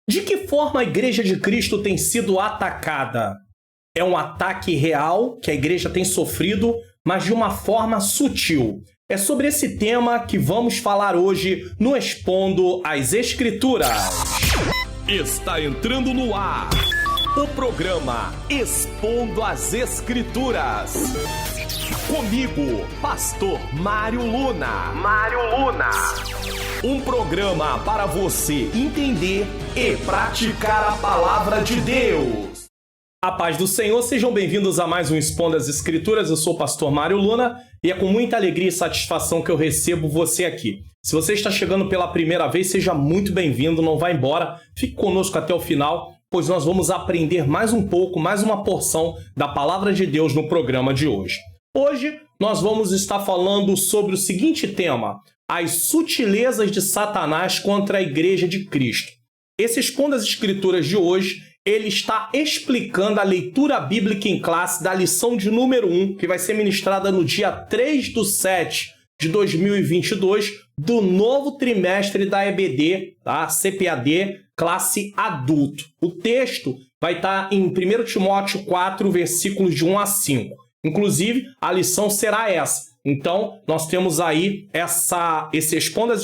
De que forma a Igreja de Cristo tem sido atacada? É um ataque real que a Igreja tem sofrido, mas de uma forma sutil. É sobre esse tema que vamos falar hoje no Expondo as Escrituras. Está entrando no ar o programa Expondo as Escrituras. Comigo, Pastor Mário Luna. Um programa para você entender e praticar a palavra de Deus. A paz do Senhor, sejam bem-vindos a mais um Expondo as Escrituras. Eu sou o Pastor Mário Luna e é com muita alegria e satisfação que eu recebo você aqui. Se você está chegando pela primeira vez, seja muito bem-vindo, não vá embora, fique conosco até o final, pois nós vamos aprender mais um pouco, mais uma porção da palavra de Deus no programa de hoje. Hoje nós vamos estar falando sobre o seguinte tema: as sutilezas de Satanás contra a Igreja de Cristo. Esse Expondo as Escrituras de hoje, ele está explicando a leitura bíblica em classe da lição de número 1, que vai ser ministrada no dia 3/7/2022, do novo trimestre da EBD, tá? CPAD, classe adulto. O texto vai estar em 1 Timóteo 4, versículos de 1 a 5. Inclusive, a lição será essa. Então, nós temos aí esse Expondo as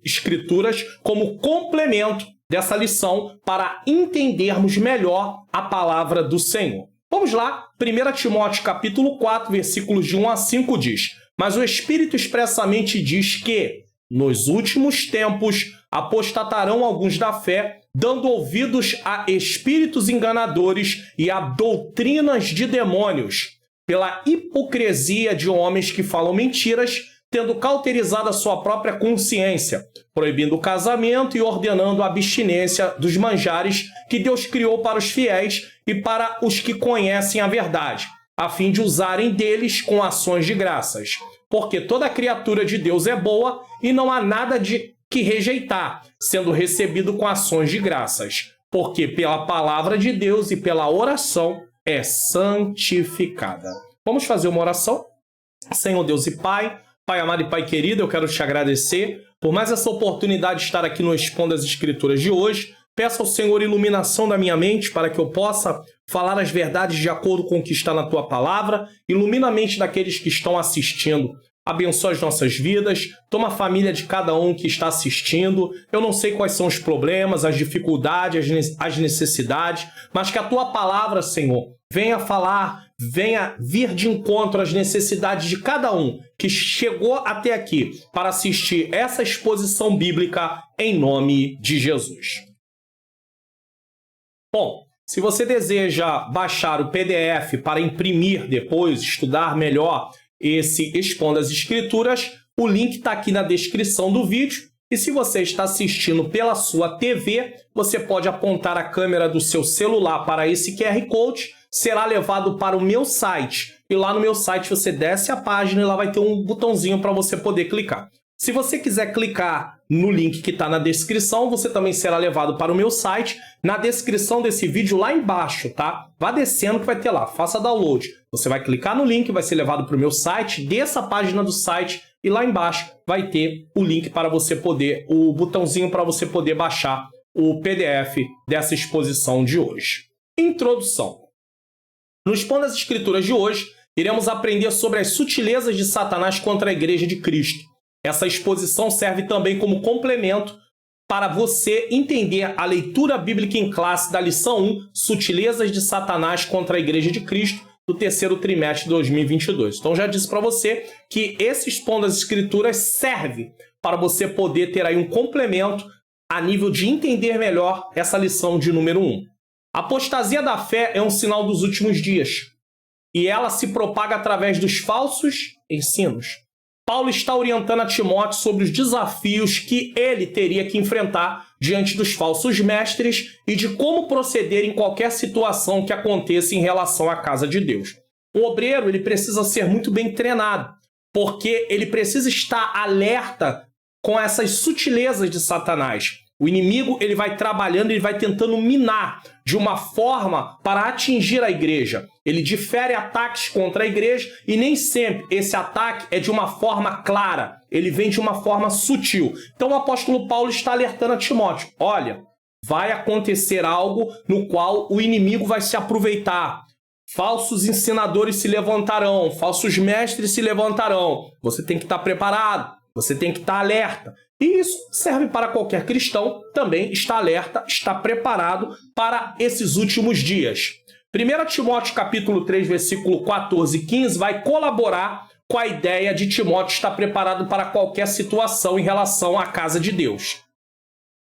Escrituras como complemento dessa lição para entendermos melhor a palavra do Senhor. Vamos lá, 1 Timóteo capítulo 4, versículos de 1 a 5 diz: Mas o Espírito expressamente diz que, nos últimos tempos, apostatarão alguns da fé, dando ouvidos a espíritos enganadores e a doutrinas de demônios, pela hipocrisia de homens que falam mentiras, tendo cauterizado a sua própria consciência, proibindo o casamento e ordenando a abstinência dos manjares que Deus criou para os fiéis e para os que conhecem a verdade, a fim de usarem deles com ações de graças. Porque toda criatura de Deus é boa e não há nada de que rejeitar, sendo recebido com ações de graças, porque pela palavra de Deus e pela oração é santificada. Vamos fazer uma oração? Senhor Deus e Pai amado e Pai querido, eu quero te agradecer por mais essa oportunidade de estar aqui no Expondo as Escrituras de hoje. Peço ao Senhor iluminação da minha mente para que eu possa falar as verdades de acordo com o que está na Tua Palavra. Ilumina a mente daqueles que estão assistindo. Abençoa as nossas vidas, toma a família de cada um que está assistindo. Eu não sei quais são os problemas, as dificuldades, as necessidades, mas que a Tua Palavra, Senhor, venha falar, venha vir de encontro às necessidades de cada um que chegou até aqui para assistir essa exposição bíblica em nome de Jesus. Bom, se você deseja baixar o PDF para imprimir depois, estudar melhor esse Expondo as Escrituras, o link está aqui na descrição do vídeo. E se você está assistindo pela sua TV, você pode apontar a câmera do seu celular para esse QR Code, será levado para o meu site. E lá no meu site você desce a página e lá vai ter um botãozinho para você poder clicar. Se você quiser clicar no link que está na descrição, você também será levado para o meu site. Na descrição desse vídeo, lá embaixo, tá? Vá descendo que vai ter lá, faça download. Você vai clicar no link, vai ser levado para o meu site, desça a página do site e lá embaixo vai ter o link para você poder, o botãozinho para você poder baixar o PDF dessa exposição de hoje. Introdução. No Expondo as Escrituras de hoje, iremos aprender sobre as sutilezas de Satanás contra a Igreja de Cristo. Essa exposição serve também como complemento para você entender a leitura bíblica em classe da lição 1, Sutilezas de Satanás contra a Igreja de Cristo, do terceiro trimestre de 2022. Então, já disse para você que esse Expondo as Escrituras serve para você poder ter aí um complemento a nível de entender melhor essa lição de número 1. A apostasia da fé é um sinal dos últimos dias e ela se propaga através dos falsos ensinos. Paulo está orientando a Timóteo sobre os desafios que ele teria que enfrentar diante dos falsos mestres e de como proceder em qualquer situação que aconteça em relação à casa de Deus. O obreiro ele precisa ser muito bem treinado, porque ele precisa estar alerta com essas sutilezas de Satanás. O inimigo ele vai trabalhando, ele vai tentando minar de uma forma para atingir a igreja. Ele difere ataques contra a igreja e nem sempre esse ataque é de uma forma clara. Ele vem de uma forma sutil. Então o apóstolo Paulo está alertando a Timóteo. Olha, vai acontecer algo no qual o inimigo vai se aproveitar. Falsos ensinadores se levantarão, falsos mestres se levantarão. Você tem que estar preparado, você tem que estar alerta. E isso serve para qualquer cristão, também está alerta, está preparado para esses últimos dias. 1 Timóteo capítulo 3, versículo 14 e 15 vai colaborar com a ideia de Timóteo estar preparado para qualquer situação em relação à casa de Deus.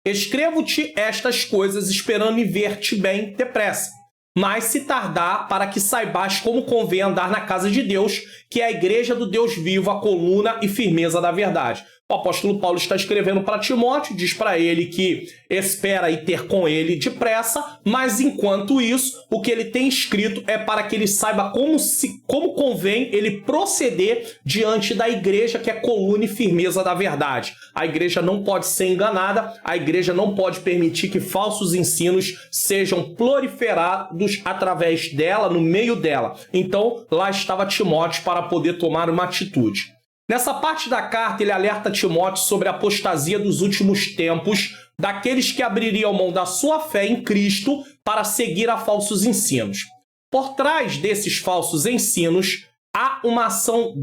Escrevo-te estas coisas esperando em ver-te bem depressa, mas se tardar, para que saibas como convém andar na casa de Deus, que é a igreja do Deus vivo, a coluna e firmeza da verdade. O apóstolo Paulo está escrevendo para Timóteo, diz para ele que espera ir ter com ele depressa, mas enquanto isso, o que ele tem escrito é para que ele saiba como convém ele proceder diante da igreja, que é coluna e firmeza da verdade. A igreja não pode ser enganada, a igreja não pode permitir que falsos ensinos sejam proliferados através dela, no meio dela. Então, lá estava Timóteo para poder tomar uma atitude. Nessa parte da carta, ele alerta Timóteo sobre a apostasia dos últimos tempos, daqueles que abririam mão da sua fé em Cristo para seguir a falsos ensinos. Por trás desses falsos ensinos, há uma ação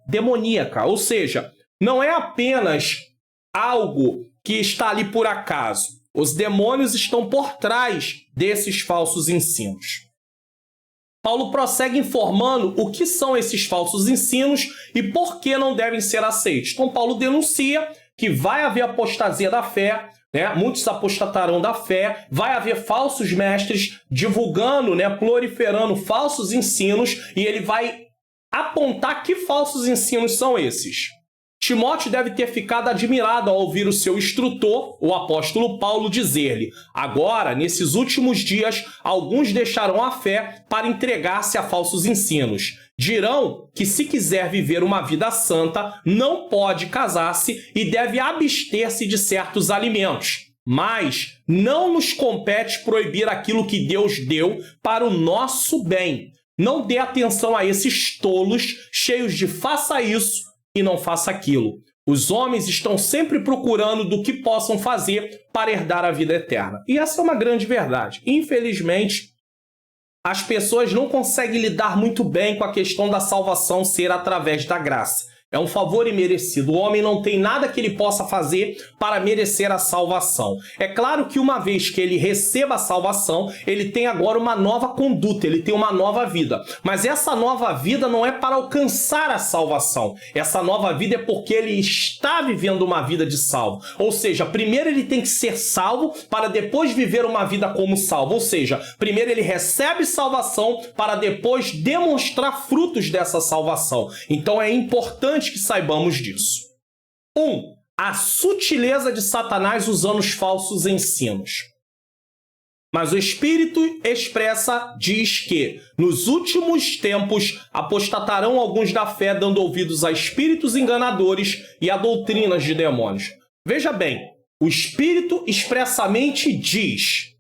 demoníaca, ou seja, não é apenas algo que está ali por acaso. Os demônios estão por trás desses falsos ensinos. Paulo prossegue informando o que são esses falsos ensinos e por que não devem ser aceitos. Então, Paulo denuncia que vai haver apostasia da fé, né? Muitos apostatarão da fé, vai haver falsos mestres divulgando, né? Proliferando falsos ensinos, e ele vai apontar que falsos ensinos são esses. Timóteo deve ter ficado admirado ao ouvir o seu instrutor, o apóstolo Paulo, dizer-lhe: agora, nesses últimos dias, alguns deixarão a fé para entregar-se a falsos ensinos. Dirão que, se quiser viver uma vida santa, não pode casar-se e deve abster-se de certos alimentos. Mas não nos compete proibir aquilo que Deus deu para o nosso bem. Não dê atenção a esses tolos cheios de faça isso e não faça aquilo. Os homens estão sempre procurando do que possam fazer para herdar a vida eterna. E essa é uma grande verdade. Infelizmente, as pessoas não conseguem lidar muito bem com a questão da salvação ser através da graça. É um favor imerecido. O homem não tem nada que ele possa fazer para merecer a salvação. É claro que uma vez que ele receba a salvação, ele tem agora uma nova conduta, ele tem uma nova vida. Mas essa nova vida não é para alcançar a salvação. Essa nova vida é porque ele está vivendo uma vida de salvo. Ou seja, primeiro ele tem que ser salvo para depois viver uma vida como salvo. Ou seja, primeiro ele recebe salvação para depois demonstrar frutos dessa salvação. Então é importante que saibamos disso. 1. A sutileza de Satanás usando os falsos ensinos. Mas o Espírito diz que nos últimos tempos apostatarão alguns da fé, dando ouvidos a espíritos enganadores e a doutrinas de demônios. Veja bem, o Espírito expressamente diz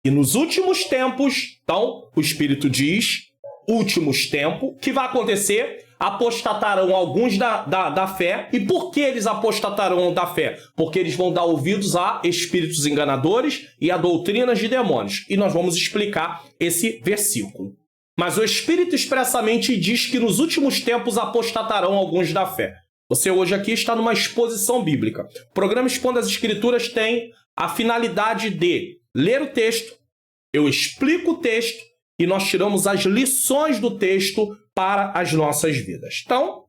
que nos últimos tempos, então o Espírito diz, últimos tempos, o que vai acontecer? Apostatarão alguns da fé. E por que eles apostatarão da fé? Porque eles vão dar ouvidos a espíritos enganadores e a doutrinas de demônios. E nós vamos explicar esse versículo. Mas o Espírito expressamente diz que nos últimos tempos apostatarão alguns da fé. Você hoje aqui está numa exposição bíblica. O programa Expondo as Escrituras tem a finalidade de ler o texto, eu explico o texto e nós tiramos as lições do texto para as nossas vidas. Então,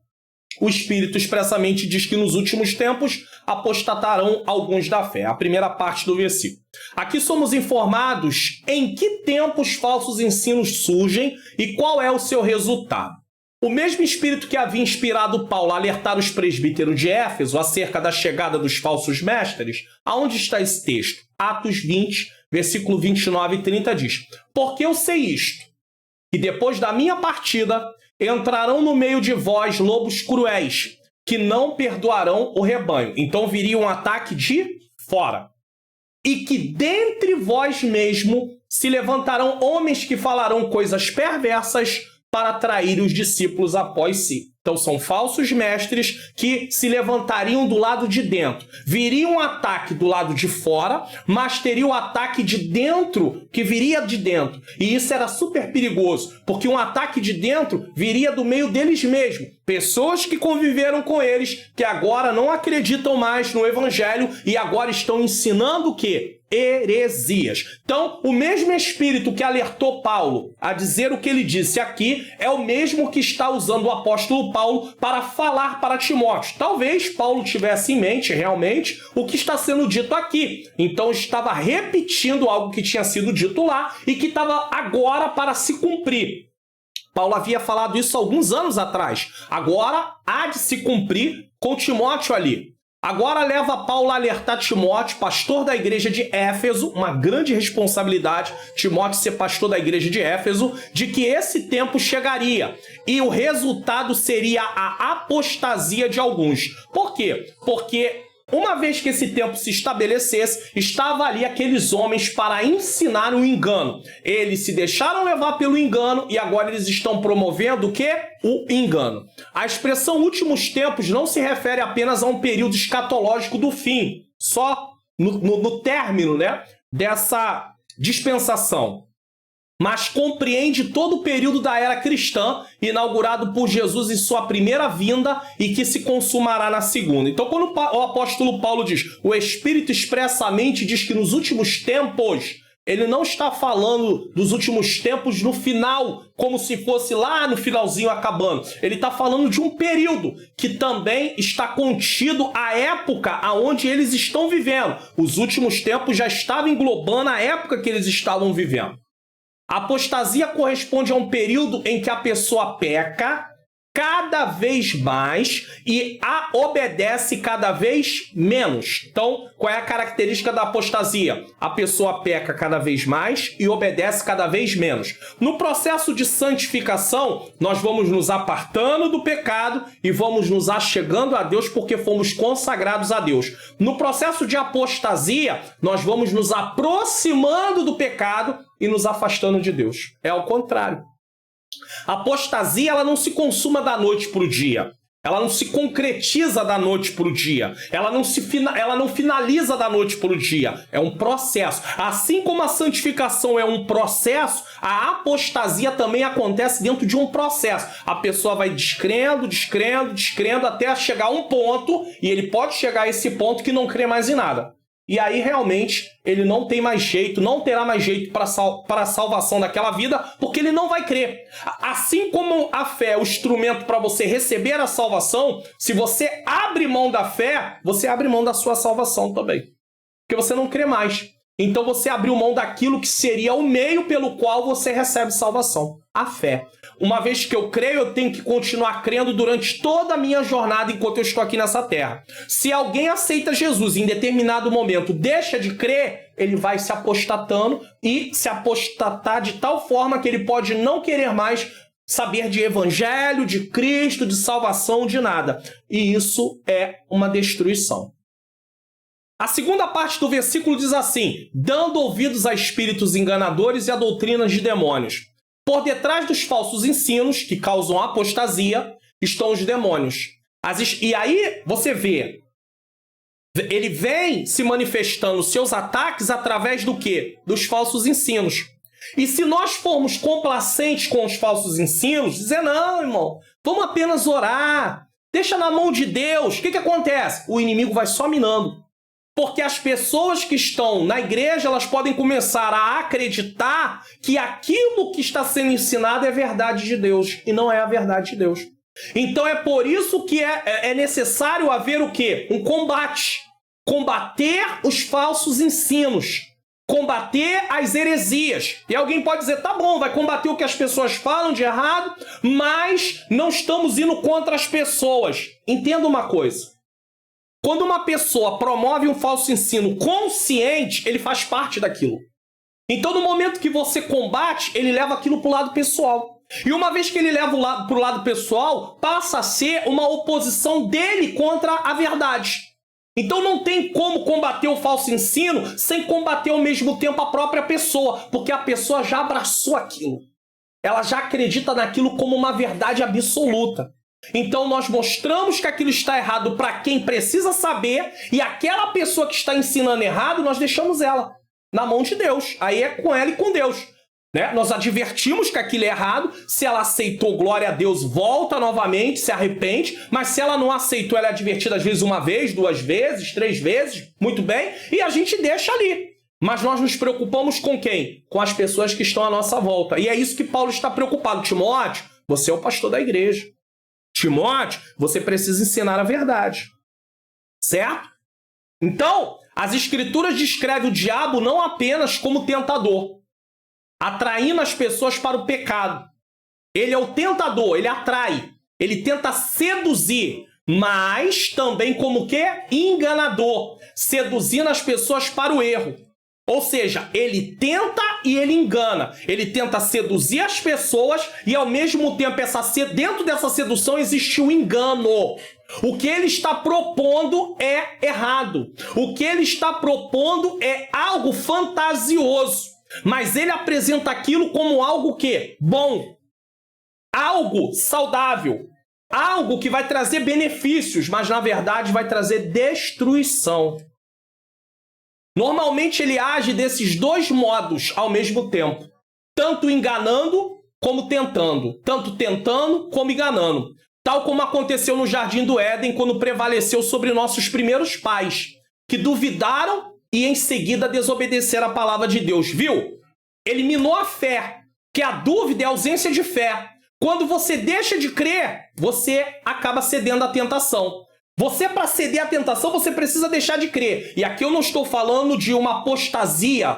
o Espírito expressamente diz que nos últimos tempos apostatarão alguns da fé. A primeira parte do versículo. Aqui somos informados em que tempos falsos ensinos surgem e qual é o seu resultado. O mesmo Espírito que havia inspirado Paulo a alertar os presbíteros de Éfeso acerca da chegada dos falsos mestres, aonde está esse texto? Atos 20, versículo 29 e 30 diz: porque eu sei isto, que depois da minha partida entrarão no meio de vós lobos cruéis, que não perdoarão o rebanho. Então viria um ataque de fora. E que dentre vós mesmo se levantarão homens que falarão coisas perversas para atrair os discípulos após si. Então são falsos mestres que se levantariam do lado de dentro. Viria um ataque do lado de fora, mas teria o ataque de dentro que viria de dentro. E isso era super perigoso, porque um ataque de dentro viria do meio deles mesmos. Pessoas que conviveram com eles, que agora não acreditam mais no evangelho e agora estão ensinando o quê? Heresias. Então, o mesmo espírito que alertou Paulo a dizer o que ele disse aqui é o mesmo que está usando o apóstolo Paulo para falar para Timóteo. Talvez Paulo tivesse em mente realmente o que está sendo dito aqui. Então, estava repetindo algo que tinha sido dito lá e que estava agora para se cumprir. Paulo havia falado isso alguns anos atrás. Agora há de se cumprir com Timóteo ali. Agora leva Paulo a alertar Timóteo, pastor da igreja de Éfeso, uma grande responsabilidade, Timóteo ser pastor da igreja de Éfeso, de que esse tempo chegaria e o resultado seria a apostasia de alguns. Por quê? Porque uma vez que esse tempo se estabelecesse, estava ali aqueles homens para ensinar o engano. Eles se deixaram levar pelo engano e agora eles estão promovendo o quê? O engano. A expressão últimos tempos não se refere apenas a um período escatológico do fim, só no término, né, dessa dispensação, mas compreende todo o período da era cristã, inaugurado por Jesus em sua primeira vinda e que se consumará na segunda. Então, quando o apóstolo Paulo diz, o Espírito expressamente diz que nos últimos tempos, ele não está falando dos últimos tempos no final, como se fosse lá no finalzinho acabando. Ele está falando de um período que também está contido à época aonde eles estão vivendo. Os últimos tempos já estavam englobando a época que eles estavam vivendo. A apostasia corresponde a um período em que a pessoa peca cada vez mais e a obedece cada vez menos. Então, qual é a característica da apostasia? A pessoa peca cada vez mais e obedece cada vez menos. No processo de santificação, nós vamos nos apartando do pecado e vamos nos achegando a Deus porque fomos consagrados a Deus. No processo de apostasia, nós vamos nos aproximando do pecado e nos afastando de Deus. É ao contrário. A apostasia, ela não se consuma da noite para o dia. Ela não se concretiza da noite para o dia. Ela não finaliza da noite para o dia. É um processo. Assim como a santificação é um processo, a apostasia também acontece dentro de um processo. A pessoa vai descrendo até chegar a um ponto, e ele pode chegar a esse ponto que não crê mais em nada. E aí, realmente, ele não tem mais jeito, não terá mais jeito para a salvação daquela vida, porque ele não vai crer. Assim como a fé é o instrumento para você receber a salvação, se você abre mão da fé, você abre mão da sua salvação também. Porque você não crê mais. Então você abriu mão daquilo que seria o meio pelo qual você recebe salvação. A fé. Uma vez que eu creio, eu tenho que continuar crendo durante toda a minha jornada enquanto eu estou aqui nessa terra. Se alguém aceita Jesus e em determinado momento deixa de crer, ele vai se apostatando e se apostatar de tal forma que ele pode não querer mais saber de evangelho, de Cristo, de salvação, de nada. E isso é uma destruição. A segunda parte do versículo diz assim: dando ouvidos a espíritos enganadores e a doutrinas de demônios. Por detrás dos falsos ensinos, que causam apostasia, estão os demônios. E aí você vê, ele vem se manifestando seus ataques através do quê? Dos falsos ensinos. E se nós formos complacentes com os falsos ensinos, dizer, não, irmão, vamos apenas orar, deixa na mão de Deus, o que acontece? O inimigo vai só minando. Porque as pessoas que estão na igreja, elas podem começar a acreditar que aquilo que está sendo ensinado é verdade de Deus. E não é a verdade de Deus. Então é por isso que é necessário haver o quê? Um combate. Combater os falsos ensinos. Combater as heresias. E alguém pode dizer, tá bom, vai combater o que as pessoas falam de errado, mas não estamos indo contra as pessoas. Entenda uma coisa. Quando uma pessoa promove um falso ensino consciente, ele faz parte daquilo. Então, no momento que você combate, ele leva aquilo para o lado pessoal. E uma vez que ele leva para o lado pessoal, passa a ser uma oposição dele contra a verdade. Então, não tem como combater o falso ensino sem combater ao mesmo tempo a própria pessoa, porque a pessoa já abraçou aquilo. Ela já acredita naquilo como uma verdade absoluta. Então nós mostramos que aquilo está errado para quem precisa saber, e aquela pessoa que está ensinando errado, nós deixamos ela na mão de Deus. Aí é com ela e com Deus. Né? Nós advertimos que aquilo é errado. Se ela aceitou, glória a Deus, volta novamente, se arrepende. Mas se ela não aceitou, ela é advertida às vezes 1 vez, 2 vezes, 3 vezes, muito bem, e a gente deixa ali. Mas nós nos preocupamos com quem? Com as pessoas que estão à nossa volta. E é isso que Paulo está preocupado. Timóteo, você é o pastor da igreja. Timóteo, você precisa ensinar a verdade. Certo? Então, as escrituras descrevem o diabo não apenas como tentador, atraindo as pessoas para o pecado. Ele é o tentador, ele atrai, ele tenta seduzir, mas também como que? Enganador, seduzindo as pessoas para o erro. Ou seja, ele tenta e ele engana. Ele tenta seduzir as pessoas e, ao mesmo tempo, dentro dessa sedução existe um engano. O que ele está propondo é errado. O que ele está propondo é algo fantasioso. Mas ele apresenta aquilo como algo que? Bom. Algo saudável. Algo que vai trazer benefícios, mas, na verdade, vai trazer destruição. Normalmente ele age desses 2 modos ao mesmo tempo. Tanto enganando como tentando. Tanto tentando como enganando. Tal como aconteceu no Jardim do Éden quando prevaleceu sobre nossos primeiros pais, que duvidaram e em seguida desobedeceram a palavra de Deus. Viu? Eliminou a fé, que a dúvida é a ausência de fé. Quando você deixa de crer, você acaba cedendo à tentação. Você, para ceder à tentação, você precisa deixar de crer. E aqui eu não estou falando de uma apostasia,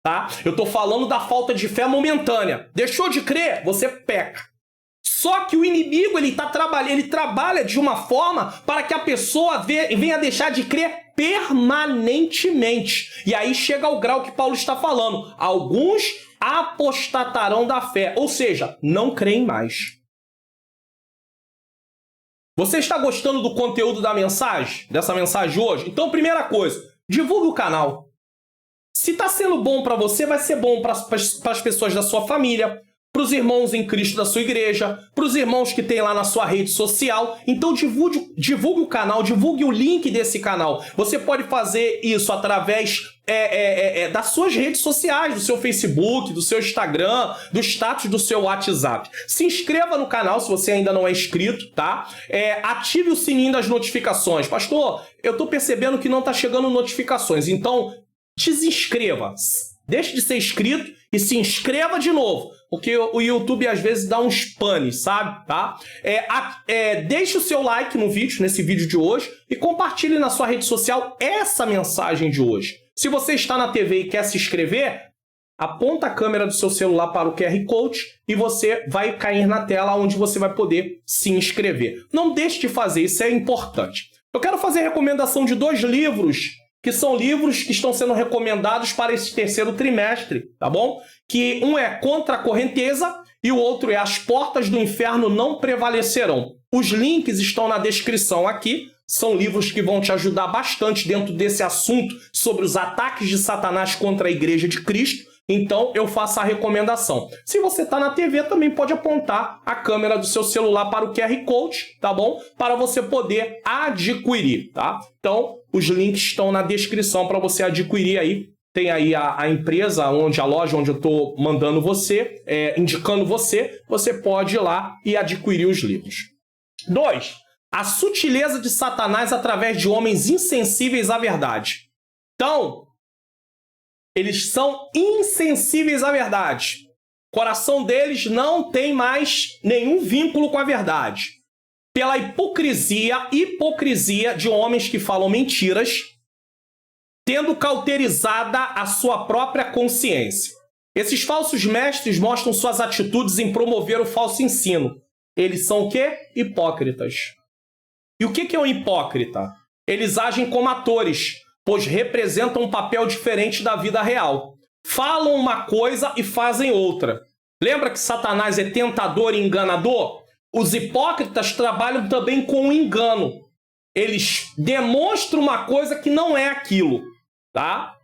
tá? Eu estou falando da falta de fé momentânea. Deixou de crer, você peca. Só que o inimigo, ele trabalha de uma forma para que a pessoa venha deixar de crer permanentemente. E aí chega ao grau que Paulo está falando. Alguns apostatarão da fé, ou seja, não creem mais. Você está gostando do conteúdo da mensagem? Dessa mensagem de hoje? Então, primeira coisa, divulgue o canal. Se está sendo bom para você, vai ser bom para as pessoas da sua família, para os irmãos em Cristo da sua igreja, para os irmãos que tem lá na sua rede social. Então, divulgue o canal, divulgue o link desse canal. Você pode fazer isso através das suas redes sociais, do seu Facebook, do seu Instagram, do status do seu WhatsApp. Se inscreva no canal se você ainda não é inscrito, tá? Ative o sininho das notificações. Pastor, eu tô percebendo que não tá chegando notificações, então desinscreva. Deixe de ser inscrito e se inscreva de novo, porque o YouTube às vezes dá uns panes, sabe? Tá? Deixe o seu like no vídeo, nesse vídeo de hoje, e compartilhe na sua rede social essa mensagem de hoje. Se você está na TV e quer se inscrever, aponta a câmera do seu celular para o QR Code e você vai cair na tela onde você vai poder se inscrever. Não deixe de fazer, isso é importante. Eu quero fazer a recomendação de 2 livros, que são livros que estão sendo recomendados para esse 3º trimestre, tá bom? Que um é Contra a Correnteza e o outro é As Portas do Inferno Não Prevalecerão. Os links estão na descrição aqui. São livros que vão te ajudar bastante dentro desse assunto sobre os ataques de Satanás contra a Igreja de Cristo. Então, eu faço a recomendação. Se você está na TV, também pode apontar a câmera do seu celular para o QR Code, tá bom? Para você poder adquirir, tá? Então, os links estão na descrição para você adquirir aí. Tem aí a empresa, a loja onde eu estou mandando você, indicando você. Você pode ir lá e adquirir os livros. 2. A sutileza de Satanás através de homens insensíveis à verdade. Então, eles são insensíveis à verdade. O coração deles não tem mais nenhum vínculo com a verdade. Pela hipocrisia de homens que falam mentiras, tendo cauterizada a sua própria consciência. Esses falsos mestres mostram suas atitudes em promover o falso ensino. Eles são o quê? Hipócritas. E o que é um hipócrita? Eles agem como atores, pois representam um papel diferente da vida real. Falam uma coisa e fazem outra. Lembra que Satanás é tentador e enganador? Os hipócritas trabalham também com o engano. Eles demonstram uma coisa que não é aquilo, tá?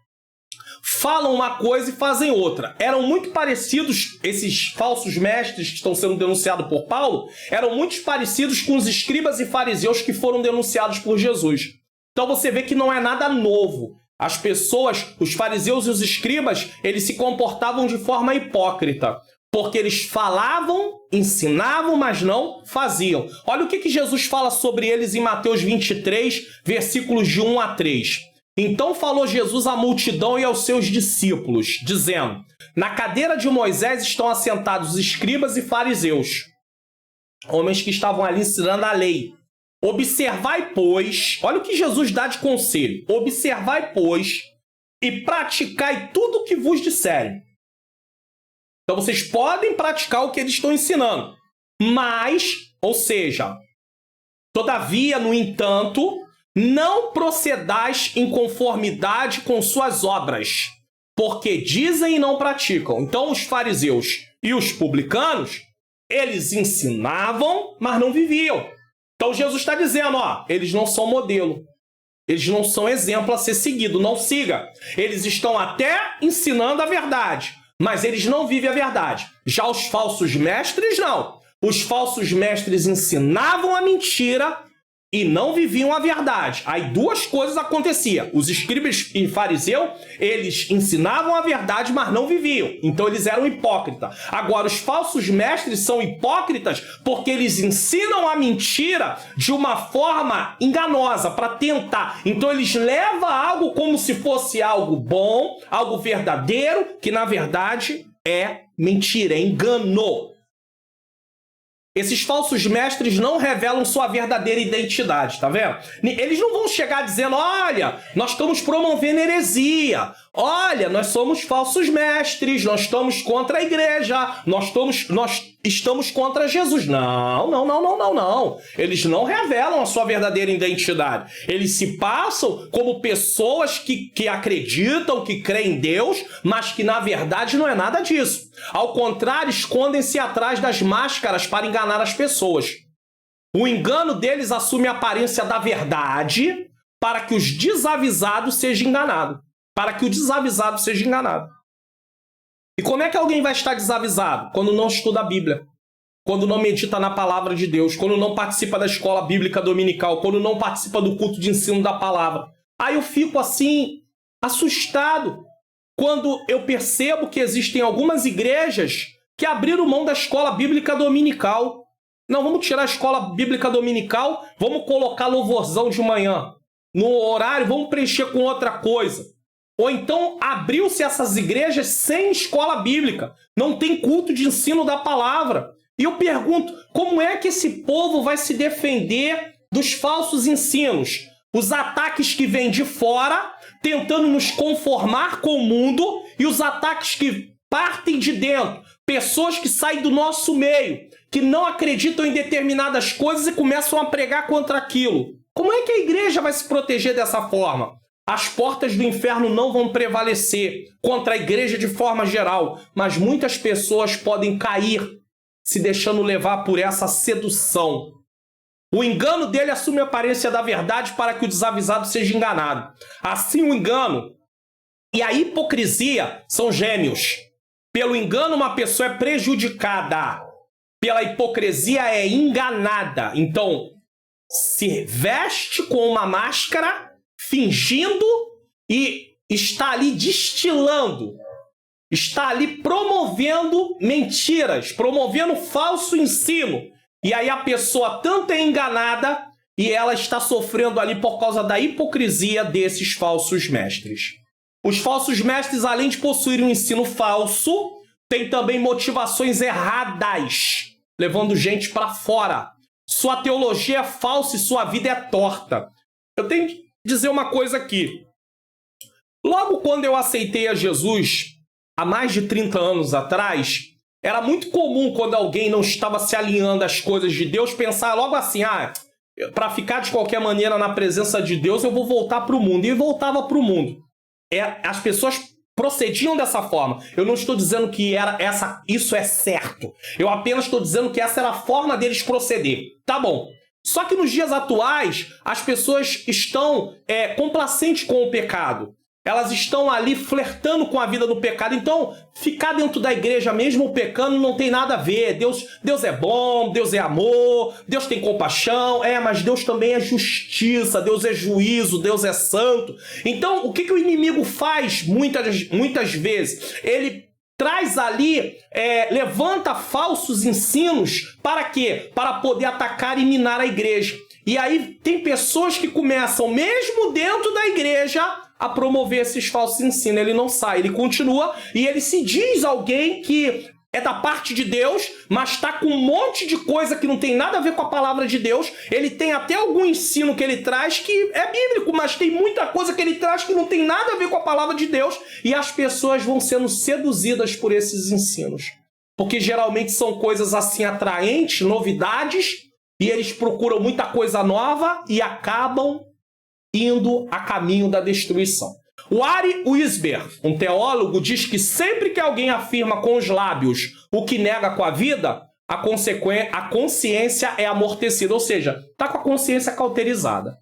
falam uma coisa e fazem outra. Eram muito parecidos, esses falsos mestres que estão sendo denunciados por Paulo, eram muito parecidos com os escribas e fariseus que foram denunciados por Jesus. Então você vê que não é nada novo. As pessoas, os fariseus e os escribas, eles se comportavam de forma hipócrita, porque eles falavam, ensinavam, mas não faziam. Olha o que Jesus fala sobre eles em Mateus 23, versículos de 1 a 3. Então falou Jesus à multidão e aos seus discípulos, dizendo: na cadeira de Moisés estão assentados os escribas e fariseus, homens que estavam ali ensinando a lei. Observai, pois, olha o que Jesus dá de conselho. Observai, pois, e praticai tudo o que vos disserem. Então vocês podem praticar o que eles estão ensinando. Mas, ou seja, todavia, no entanto, não procedais em conformidade com suas obras, porque dizem e não praticam. Então os fariseus e os publicanos, eles ensinavam, mas não viviam. Então Jesus está dizendo, ó, eles não são modelo. Eles não são exemplo a ser seguido, não siga. Eles estão até ensinando a verdade, mas eles não vivem a verdade. Já os falsos mestres, não. Os falsos mestres ensinavam a mentira e não viviam a verdade. Aí duas coisas aconteciam. Os escribas e fariseus, eles ensinavam a verdade, mas não viviam. Então eles eram hipócritas. Agora, os falsos mestres são hipócritas porque eles ensinam a mentira de uma forma enganosa, para tentar. Então eles levam algo como se fosse algo bom, algo verdadeiro, que na verdade é mentira, é engano. Esses falsos mestres não revelam sua verdadeira identidade, tá vendo? Eles não vão chegar dizendo, olha, nós estamos promovendo heresia, olha, nós somos falsos mestres, nós estamos contra a igreja, nós estamos contra Jesus. Não. Eles não revelam a sua verdadeira identidade. Eles se passam como pessoas que acreditam, que creem em Deus, mas que na verdade não é nada disso. Ao contrário, escondem-se atrás das máscaras para enganar as pessoas. O engano deles assume a aparência da verdade para que os desavisados sejam enganados. Para que o desavisado seja enganado. E como é que alguém vai estar desavisado? Quando não estuda a Bíblia. Quando não medita na palavra de Deus. Quando não participa da escola bíblica dominical. Quando não participa do culto de ensino da palavra. Aí eu fico assim, assustado. Quando eu percebo que existem algumas igrejas que abriram mão da escola bíblica dominical. Não, vamos tirar a escola bíblica dominical, vamos colocar louvorzão de manhã. No horário, vamos preencher com outra coisa. Ou então abriu-se essas igrejas sem escola bíblica. Não tem culto de ensino da palavra. E eu pergunto, como é que esse povo vai se defender dos falsos ensinos? Os ataques que vêm de fora, tentando nos conformar com o mundo, e os ataques que partem de dentro. Pessoas que saem do nosso meio, que não acreditam em determinadas coisas e começam a pregar contra aquilo. Como é que a igreja vai se proteger dessa forma? As portas do inferno não vão prevalecer contra a igreja de forma geral, mas muitas pessoas podem cair se deixando levar por essa sedução. O engano dele assume a aparência da verdade para que o desavisado seja enganado. Assim, o engano e a hipocrisia são gêmeos. Pelo engano, uma pessoa é prejudicada. Pela hipocrisia, é enganada. Então, se veste com uma máscara, fingindo, e está ali destilando, está ali promovendo mentiras, promovendo falso ensino. E aí a pessoa tanto é enganada e ela está sofrendo ali por causa da hipocrisia desses falsos mestres. Os falsos mestres, além de possuírem um ensino falso, têm também motivações erradas, levando gente para fora. Sua teologia é falsa e sua vida é torta. Eu tenho que dizer uma coisa aqui. Logo quando eu aceitei a Jesus, há mais de 30 anos atrás, era muito comum quando alguém não estava se alinhando às coisas de Deus, pensar logo assim, para ficar de qualquer maneira na presença de Deus, eu vou voltar para o mundo. E voltava para o mundo. As pessoas procediam dessa forma. Eu não estou dizendo que isso é certo. Eu apenas estou dizendo que essa era a forma deles proceder. Tá bom. Só que nos dias atuais, as pessoas estão complacentes com o pecado. elas estão ali flertando com a vida do pecado. Então, ficar dentro da igreja mesmo pecando não tem nada a ver. Deus é bom, Deus é amor, Deus tem compaixão, mas Deus também é justiça, Deus é juízo, Deus é santo. Então, o que o inimigo faz muitas vezes? Ele traz ali, levanta falsos ensinos, para quê? Para poder atacar e minar a igreja. E aí tem pessoas que começam, mesmo dentro da igreja, a promover esses falsos ensinos. Ele não sai, ele continua e ele se diz alguém que é da parte de Deus, mas está com um monte de coisa que não tem nada a ver com a palavra de Deus. Ele tem até algum ensino que ele traz que é bíblico, mas tem muita coisa que ele traz que não tem nada a ver com a palavra de Deus. E as pessoas vão sendo seduzidas por esses ensinos. Porque geralmente são coisas assim atraentes, novidades, e eles procuram muita coisa nova e acabam indo a caminho da destruição. O Ari Weisberg, um teólogo, diz que sempre que alguém afirma com os lábios o que nega com a vida, a consciência é amortecida, ou seja, está com a consciência cauterizada.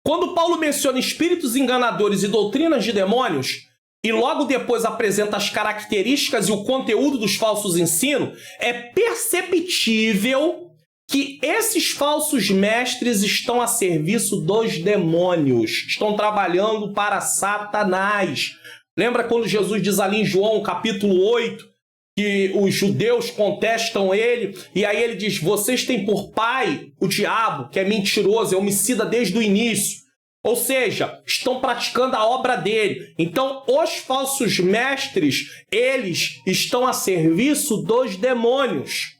Quando Paulo menciona espíritos enganadores e doutrinas de demônios, e logo depois apresenta as características e o conteúdo dos falsos ensinos, é perceptível que esses falsos mestres estão a serviço dos demônios, estão trabalhando para Satanás. Lembra quando Jesus diz ali em João, capítulo 8, que os judeus contestam ele, e aí ele diz, vocês têm por pai o diabo, que é mentiroso, é homicida desde o início. Ou seja, estão praticando a obra dele. Então, os falsos mestres, eles estão a serviço dos demônios.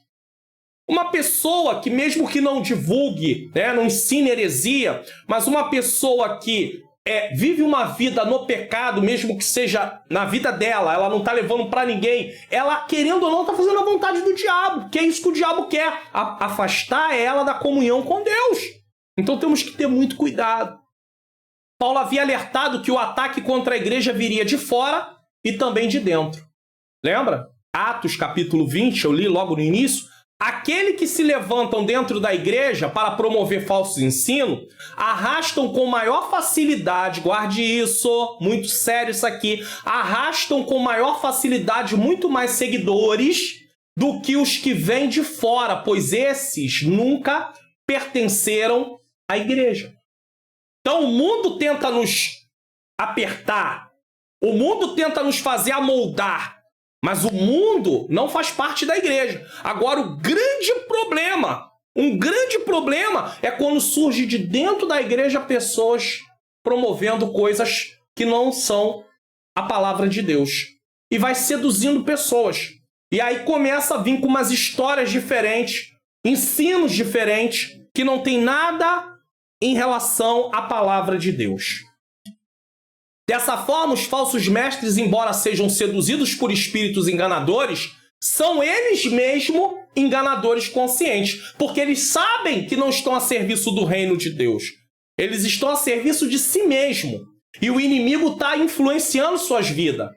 Uma pessoa que, mesmo que não divulgue, não ensine heresia, mas uma pessoa que vive uma vida no pecado, mesmo que seja na vida dela, ela não está levando para ninguém, ela, querendo ou não, está fazendo a vontade do diabo, que é isso que o diabo quer, afastar ela da comunhão com Deus. Então temos que ter muito cuidado. Paulo havia alertado que o ataque contra a igreja viria de fora e também de dentro. Lembra? Atos capítulo 20, eu li logo no início. Aquele que se levantam dentro da igreja para promover falsos ensinos, arrastam com maior facilidade, guarde isso, muito sério isso aqui, arrastam com maior facilidade muito mais seguidores do que os que vêm de fora, pois esses nunca pertenceram à igreja. Então o mundo tenta nos apertar, o mundo tenta nos fazer amoldar, mas o mundo não faz parte da igreja. Agora, um grande problema é quando surge de dentro da igreja pessoas promovendo coisas que não são a palavra de Deus. E vai seduzindo pessoas. E aí começa a vir com umas histórias diferentes, ensinos diferentes, que não tem nada em relação à palavra de Deus. Dessa forma, os falsos mestres, embora sejam seduzidos por espíritos enganadores, são eles mesmos enganadores conscientes, porque eles sabem que não estão a serviço do reino de Deus. Eles estão a serviço de si mesmo. E o inimigo está influenciando suas vidas.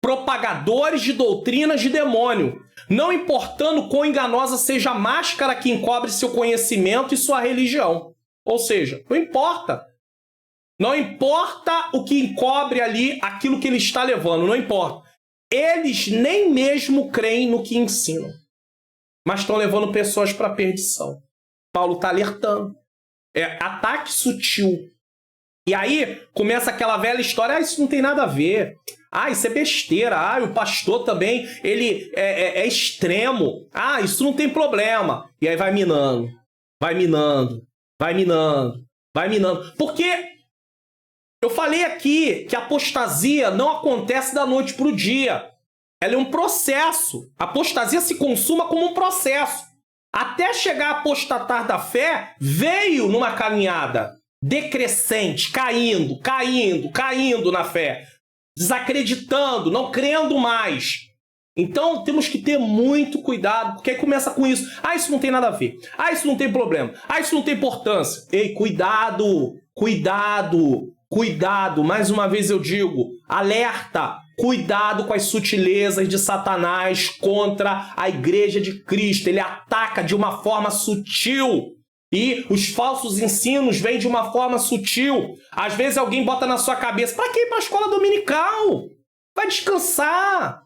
Propagadores de doutrinas de demônio, não importando quão enganosa seja a máscara que encobre seu conhecimento e sua religião. Ou seja, não importa. Não importa o que encobre ali aquilo que ele está levando, não importa. Eles nem mesmo creem no que ensinam, mas estão levando pessoas para a perdição. Paulo está alertando. É ataque sutil. E aí começa aquela velha história, isso não tem nada a ver. Isso é besteira. O pastor também, ele é extremo. Isso não tem problema. E aí vai minando, vai minando, vai minando, vai minando. Porque eu falei aqui que a apostasia não acontece da noite para o dia. Ela é um processo. A apostasia se consuma como um processo. Até chegar a apostatar da fé, veio numa caminhada decrescente, caindo, caindo, caindo na fé. Desacreditando, não crendo mais. Então temos que ter muito cuidado, porque aí começa com isso. Isso não tem nada a ver. Isso não tem problema. Isso não tem importância. Ei, cuidado, cuidado. Cuidado, mais uma vez eu digo, alerta, cuidado com as sutilezas de Satanás contra a igreja de Cristo. Ele ataca de uma forma sutil E os falsos ensinos vêm de uma forma sutil. Às vezes alguém bota na sua cabeça, para que ir para a escola dominical? Vai descansar.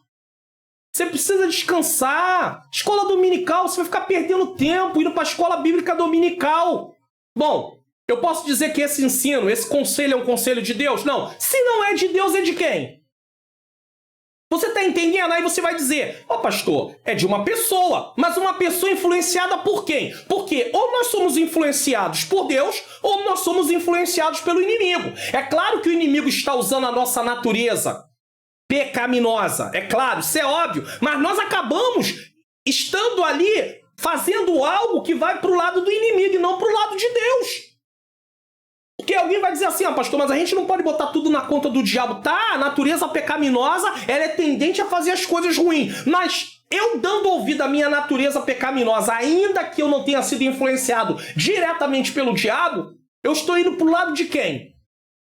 Você precisa descansar. Escola dominical, você vai ficar perdendo tempo indo para a escola bíblica dominical. Bom, eu posso dizer que esse ensino, esse conselho é um conselho de Deus? Não. Se não é de Deus, é de quem? Você está entendendo? Aí você vai dizer, pastor, é de uma pessoa. Mas uma pessoa influenciada por quem? Porque ou nós somos influenciados por Deus, ou nós somos influenciados pelo inimigo. É claro que o inimigo está usando a nossa natureza pecaminosa. É claro, isso é óbvio. Mas nós acabamos estando ali fazendo algo que vai para o lado do inimigo e não para o lado de Deus. Porque alguém vai dizer assim, pastor, mas a gente não pode botar tudo na conta do diabo. Tá, a natureza pecaminosa, ela é tendente a fazer as coisas ruins. Mas eu dando ouvido à minha natureza pecaminosa, ainda que eu não tenha sido influenciado diretamente pelo diabo, eu estou indo para o lado de quem?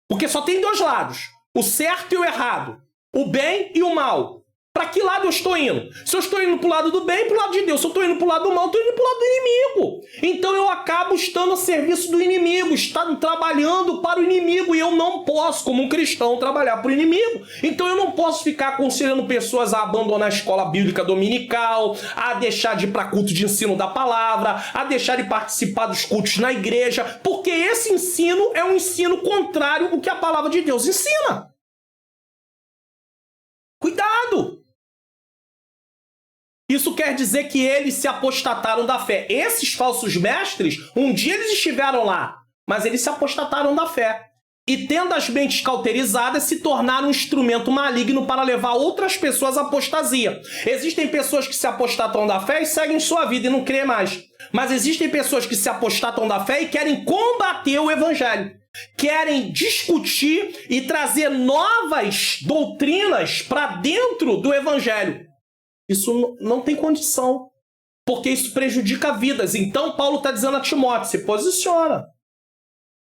Porque só tem dois lados, o certo e o errado, o bem e o mal. Para que lado eu estou indo? Se eu estou indo para o lado do bem, para o lado de Deus. Se eu estou indo para o lado do mal, eu estou indo para o lado do inimigo. Então eu acabo estando a serviço do inimigo, estando trabalhando para o inimigo. E eu não posso, como um cristão, trabalhar para o inimigo. Então eu não posso ficar aconselhando pessoas a abandonar a escola bíblica dominical, a deixar de ir para culto de ensino da palavra, a deixar de participar dos cultos na igreja, porque esse ensino é um ensino contrário ao que a palavra de Deus ensina. Cuidado! Isso quer dizer que eles se apostataram da fé. Esses falsos mestres, um dia eles estiveram lá, mas eles se apostataram da fé. E tendo as mentes cauterizadas, se tornaram um instrumento maligno para levar outras pessoas à apostasia. Existem pessoas que se apostatam da fé e seguem sua vida e não creem mais. Mas existem pessoas que se apostatam da fé e querem combater o evangelho. Querem discutir e trazer novas doutrinas para dentro do evangelho. Isso não tem condição, porque isso prejudica vidas. Então, Paulo está dizendo a Timóteo, se posiciona.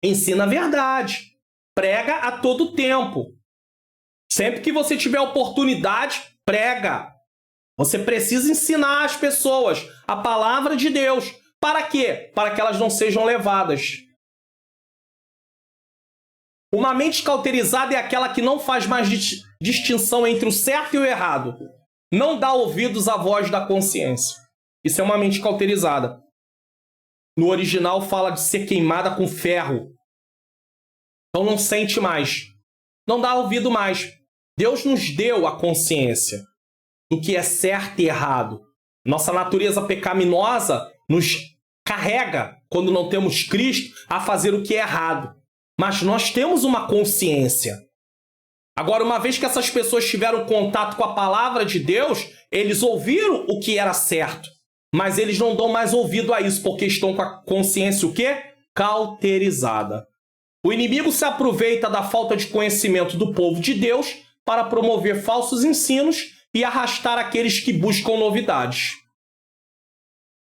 Ensina a verdade. Prega a todo tempo. Sempre que você tiver oportunidade, prega. Você precisa ensinar as pessoas a palavra de Deus. Para quê? Para que elas não sejam levadas. Uma mente cauterizada é aquela que não faz mais distinção entre o certo e o errado. Não dá ouvidos à voz da consciência. Isso é uma mente cauterizada. No original fala de ser queimada com ferro. Então não sente mais. Não dá ouvido mais. Deus nos deu a consciência do que é certo e errado. Nossa natureza pecaminosa nos carrega, quando não temos Cristo, a fazer o que é errado. Mas nós temos uma consciência. Agora, uma vez que essas pessoas tiveram contato com a palavra de Deus, eles ouviram o que era certo. Mas eles não dão mais ouvido a isso, porque estão com a consciência o quê? Cauterizada. O inimigo se aproveita da falta de conhecimento do povo de Deus para promover falsos ensinos e arrastar aqueles que buscam novidades.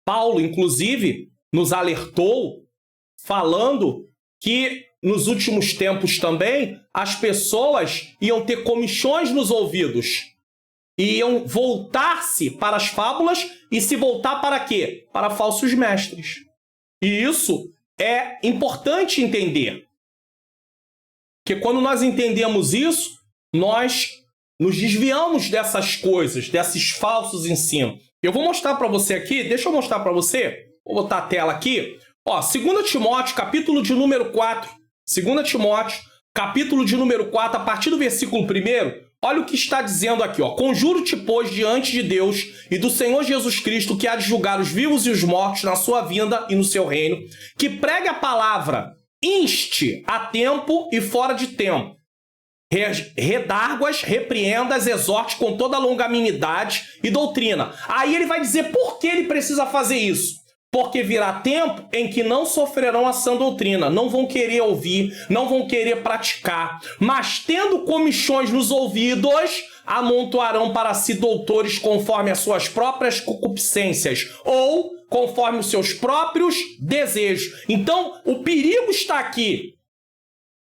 Paulo, inclusive, nos alertou, falando que nos últimos tempos também, as pessoas iam ter comichões nos ouvidos. Iam voltar-se para as fábulas e se voltar para quê? Para falsos mestres. E isso é importante entender. Porque quando nós entendemos isso, nós nos desviamos dessas coisas, desses falsos ensinos. Eu vou mostrar para você aqui, deixa eu mostrar para você, vou botar a tela aqui. 2 Timóteo, capítulo de número 4. 2 Timóteo, capítulo de número 4, a partir do versículo 1, olha o que está dizendo aqui. Conjuro-te, pois, diante de Deus e do Senhor Jesus Cristo, que há de julgar os vivos e os mortos na sua vinda e no seu reino, que pregue a palavra, inste a tempo e fora de tempo. Redarguas, repreendas, exorte com toda longanimidade e doutrina. Aí ele vai dizer por que ele precisa fazer isso. Porque virá tempo em que não sofrerão a sã doutrina, não vão querer ouvir, não vão querer praticar, mas tendo comichões nos ouvidos, amontoarão para si doutores conforme as suas próprias concupiscências, ou conforme os seus próprios desejos. Então, o perigo está aqui.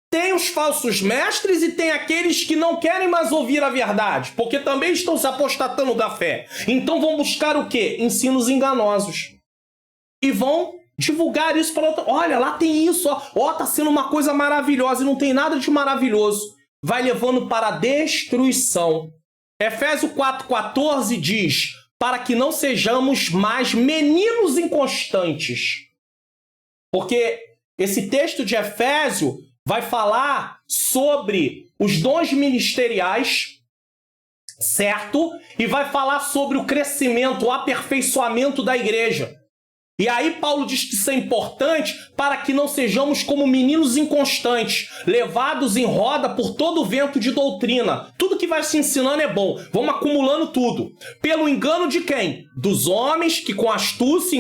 Tem os falsos mestres e tem aqueles que não querem mais ouvir a verdade, porque também estão se apostatando da fé. Então vão buscar o quê? Ensinos enganosos. E vão divulgar isso para outra. Olha, lá tem isso, ó, tá sendo uma coisa maravilhosa e não tem nada de maravilhoso. Vai levando para a destruição. Efésios 4,14 diz: para que não sejamos mais meninos inconstantes. Porque esse texto de Efésio vai falar sobre os dons ministeriais, certo? E vai falar sobre o crescimento, o aperfeiçoamento da igreja. E aí Paulo diz que isso é importante para que não sejamos como meninos inconstantes, levados em roda por todo o vento de doutrina. Tudo que vai se ensinando é bom. Vamos acumulando tudo. Pelo engano de quem? Dos homens que com astúcia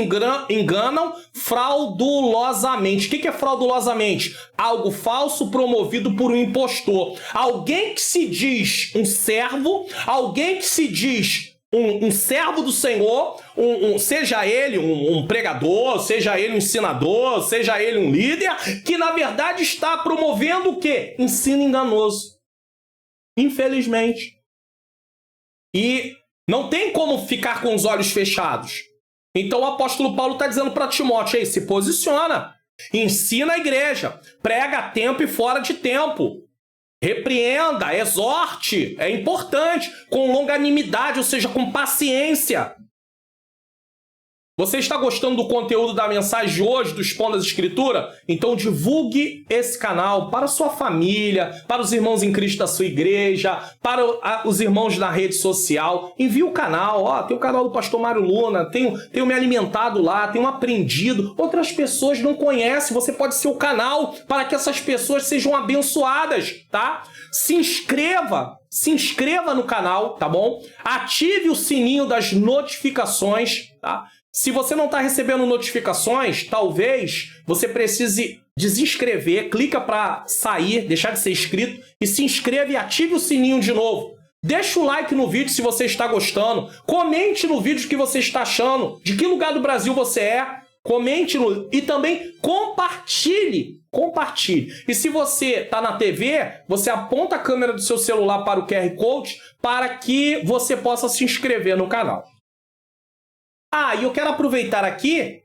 enganam fraudulosamente. O que é fraudulosamente? Algo falso promovido por um impostor. Alguém que se diz um servo, alguém que se diz um servo do Senhor, seja ele um pregador, seja ele um ensinador, seja ele um líder, que na verdade está promovendo o quê? Ensino enganoso. Infelizmente. E não tem como ficar com os olhos fechados. Então o apóstolo Paulo está dizendo para Timóteo, aí, se posiciona, ensina a igreja, prega a tempo e fora de tempo. Repreenda, exorte, é importante, com longanimidade, ou seja, com paciência. Você está gostando do conteúdo da mensagem de hoje, do Expondo as Escrituras? Então divulgue esse canal para a sua família, para os irmãos em Cristo da sua igreja, para os irmãos na rede social. Envie o canal, tem o canal do pastor Mário Luna, tenho me alimentado lá, tenho aprendido. Outras pessoas não conhecem, você pode ser o canal para que essas pessoas sejam abençoadas, tá? Se inscreva no canal, tá bom? Ative o sininho das notificações, tá? Se você não está recebendo notificações, talvez você precise desinscrever, clica para sair, deixar de ser inscrito e se inscreva e ative o sininho de novo. Deixa o like no vídeo se você está gostando, comente no vídeo o que você está achando, de que lugar do Brasil você é, comente e também compartilhe. E se você está na TV, você aponta a câmera do seu celular para o QR Code para que você possa se inscrever no canal. E eu quero aproveitar aqui,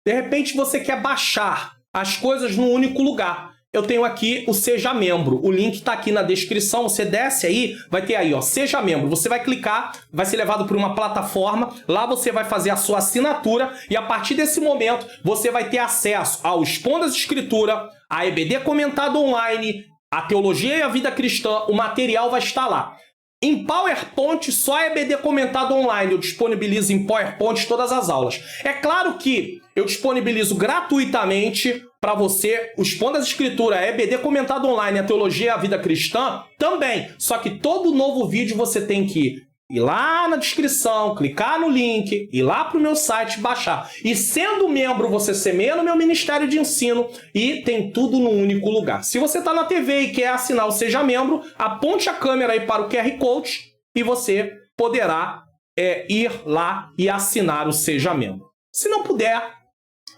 de repente você quer baixar as coisas num único lugar. Eu tenho aqui o Seja Membro, o link está aqui na descrição, você desce aí, vai ter aí, Seja Membro. Você vai clicar, vai ser levado para uma plataforma, lá você vai fazer a sua assinatura e a partir desse momento você vai ter acesso ao Expondo as Escrituras, a EBD Comentado Online, a Teologia e a Vida Cristã, o material vai estar lá. Em PowerPoint, só EBD Comentado Online. Eu disponibilizo em PowerPoint todas as aulas. É claro que eu disponibilizo gratuitamente para você o Expondo as Escrituras, a EBD Comentado Online, a Teologia e a Vida Cristã também. Só que todo novo vídeo você tem que ir lá na descrição, clicar no link, ir lá para o meu site, baixar. E sendo membro, você semeia no meu Ministério de Ensino e tem tudo num único lugar. Se você está na TV e quer assinar o Seja Membro, aponte a câmera aí para o QR Code e você poderá ir lá e assinar o Seja Membro. Se não puder,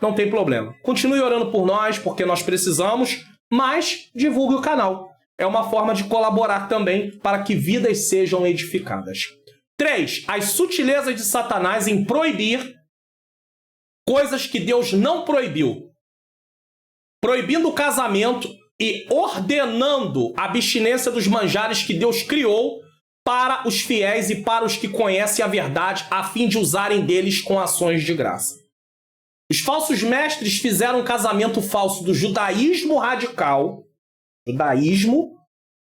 não tem problema. Continue orando por nós, porque nós precisamos, mas divulgue o canal. É uma forma de colaborar também para que vidas sejam edificadas. 3. As sutilezas de Satanás em proibir coisas que Deus não proibiu. Proibindo o casamento e ordenando a abstinência dos manjares que Deus criou para os fiéis e para os que conhecem a verdade, a fim de usarem deles com ações de graça. Os falsos mestres fizeram um casamento falso do judaísmo radical,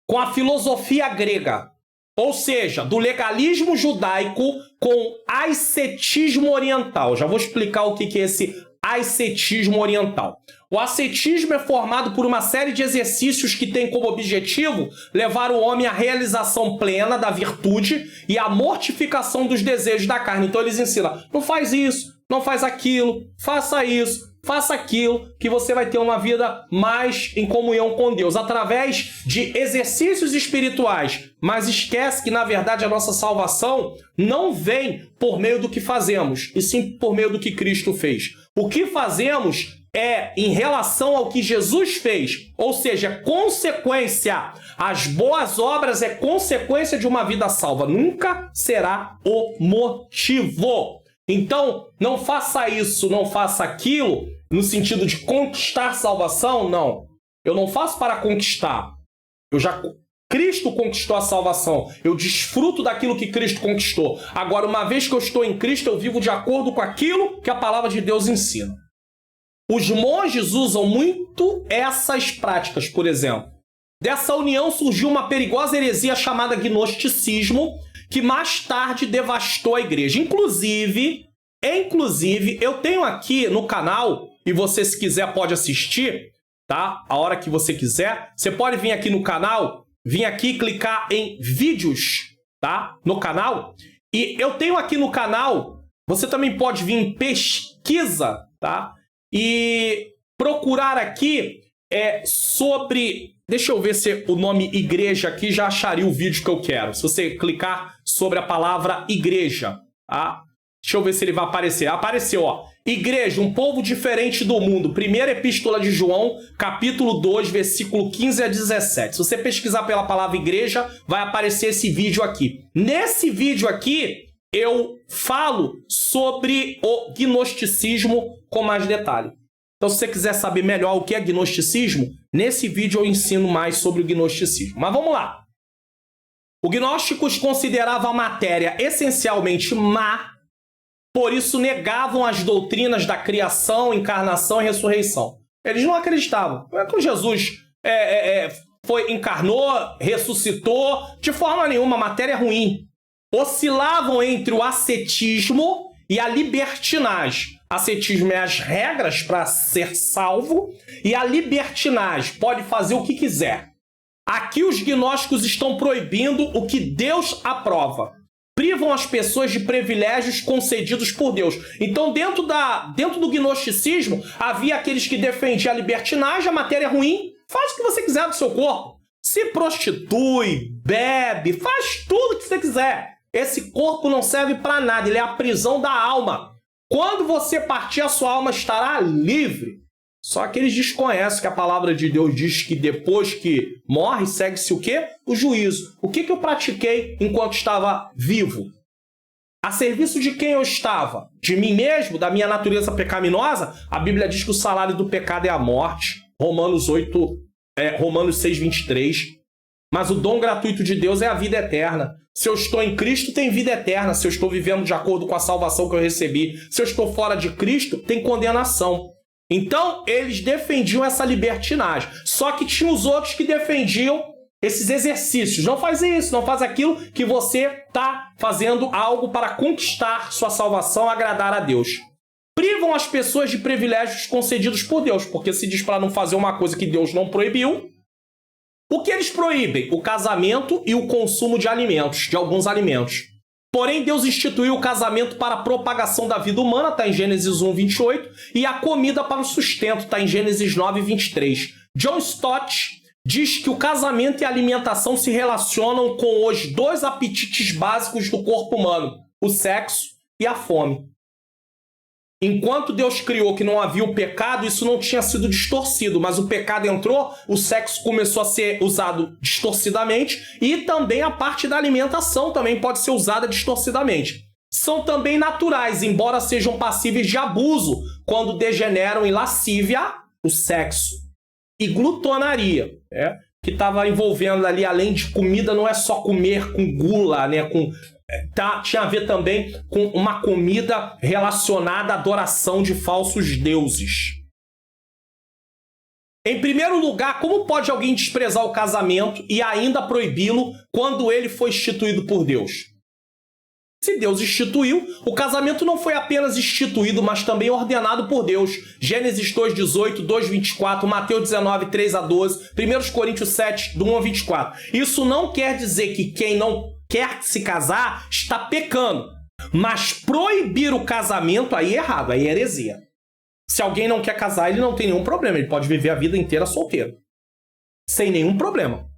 com a filosofia grega, ou seja, do legalismo judaico com ascetismo oriental. Já vou explicar o que é esse ascetismo oriental. O ascetismo é formado por uma série de exercícios que tem como objetivo levar o homem à realização plena da virtude e à mortificação dos desejos da carne. Então eles ensinam, não faz isso, não faz aquilo, faça isso, faça aquilo, que você vai ter uma vida mais em comunhão com Deus, através de exercícios espirituais. Mas esquece que, na verdade, a nossa salvação não vem por meio do que fazemos, e sim por meio do que Cristo fez. O que fazemos é em relação ao que Jesus fez, ou seja, consequência. As boas obras é consequência de uma vida salva, nunca será o motivo. Então, não faça isso, não faça aquilo, no sentido de conquistar salvação, não. Eu não faço para conquistar. Cristo conquistou a salvação. Eu desfruto daquilo que Cristo conquistou. Agora, uma vez que eu estou em Cristo, eu vivo de acordo com aquilo que a palavra de Deus ensina. Os monges usam muito essas práticas, por exemplo. Dessa união surgiu uma perigosa heresia chamada gnosticismo, que mais tarde devastou a igreja. Inclusive, eu tenho aqui no canal, e você, se quiser, pode assistir, tá? A hora que você quiser. Você pode vir aqui no canal, vir aqui clicar em vídeos, tá? No canal. E eu tenho aqui no canal, você também pode vir em pesquisa, tá? E procurar aqui sobre... Deixa eu ver se o nome igreja aqui já acharia o vídeo que eu quero. Se você clicar sobre a palavra igreja, tá? Deixa eu ver se ele vai aparecer. Apareceu, ó. Igreja, um povo diferente do mundo. Primeira epístola de João, capítulo 2, versículo 15 a 17. Se você pesquisar pela palavra igreja, vai aparecer esse vídeo aqui. Nesse vídeo aqui, eu falo sobre o gnosticismo com mais detalhe. Então, se você quiser saber melhor o que é gnosticismo, nesse vídeo eu ensino mais sobre o gnosticismo. Mas vamos lá. Os gnósticos consideravam a matéria essencialmente má, por isso negavam as doutrinas da criação, encarnação e ressurreição. Eles não acreditavam. Não é que Jesus encarnou, ressuscitou, de forma nenhuma, a matéria é ruim. Oscilavam entre o ascetismo e a libertinagem. Ascetismo é as regras para ser salvo, e a libertinagem pode fazer o que quiser. Aqui os gnósticos estão proibindo o que Deus aprova. Privam as pessoas de privilégios concedidos por Deus. Então, dentro do gnosticismo, havia aqueles que defendiam a libertinagem, a matéria ruim, faz o que você quiser do seu corpo. Se prostitui, bebe, faz tudo o que você quiser. Esse corpo não serve para nada, ele é a prisão da alma. Quando você partir, a sua alma estará livre. Só que eles desconhecem que a palavra de Deus diz que depois que morre, segue-se o quê? O juízo. O que eu pratiquei enquanto estava vivo? A serviço de quem eu estava? De mim mesmo? Da minha natureza pecaminosa? A Bíblia diz que o salário do pecado é a morte. Romanos 6, 23. Mas o dom gratuito de Deus é a vida eterna. Se eu estou em Cristo, tem vida eterna. Se eu estou vivendo de acordo com a salvação que eu recebi. Se eu estou fora de Cristo, tem condenação. Então, eles defendiam essa libertinagem. Só que tinha os outros que defendiam esses exercícios. Não faz isso, não faz aquilo, que você está fazendo algo para conquistar sua salvação, agradar a Deus. Privam as pessoas de privilégios concedidos por Deus. Porque se diz para não fazer uma coisa que Deus não proibiu. O que eles proíbem? O casamento e o consumo de alimentos, de alguns alimentos. Porém, Deus instituiu o casamento para a propagação da vida humana, está em Gênesis 1, 28, e a comida para o sustento, está em Gênesis 9, 23. John Stott diz que o casamento e a alimentação se relacionam com os dois apetites básicos do corpo humano, o sexo e a fome. Enquanto Deus criou que não havia o pecado, isso não tinha sido distorcido, mas o pecado entrou, o sexo começou a ser usado distorcidamente e também a parte da alimentação também pode ser usada distorcidamente. São também naturais, embora sejam passíveis de abuso quando degeneram em lascívia, o sexo, e glutonaria, que estava envolvendo ali, além de comida, não é só comer com gula, né, tinha a ver também com uma comida relacionada à adoração de falsos deuses. Em primeiro lugar, como pode alguém desprezar o casamento e ainda proibi-lo quando ele foi instituído por Deus? Se Deus instituiu, o casamento não foi apenas instituído, mas também ordenado por Deus. Gênesis 2:18, 2:24, Mateus 19, 3-12, 1 Coríntios 7, do 1 a 24. Isso não quer dizer que quem não quer se casar está pecando, mas proibir o casamento aí é errado, aí é heresia. Se alguém não quer casar, ele não tem nenhum problema, ele pode viver a vida inteira solteiro, sem nenhum problema.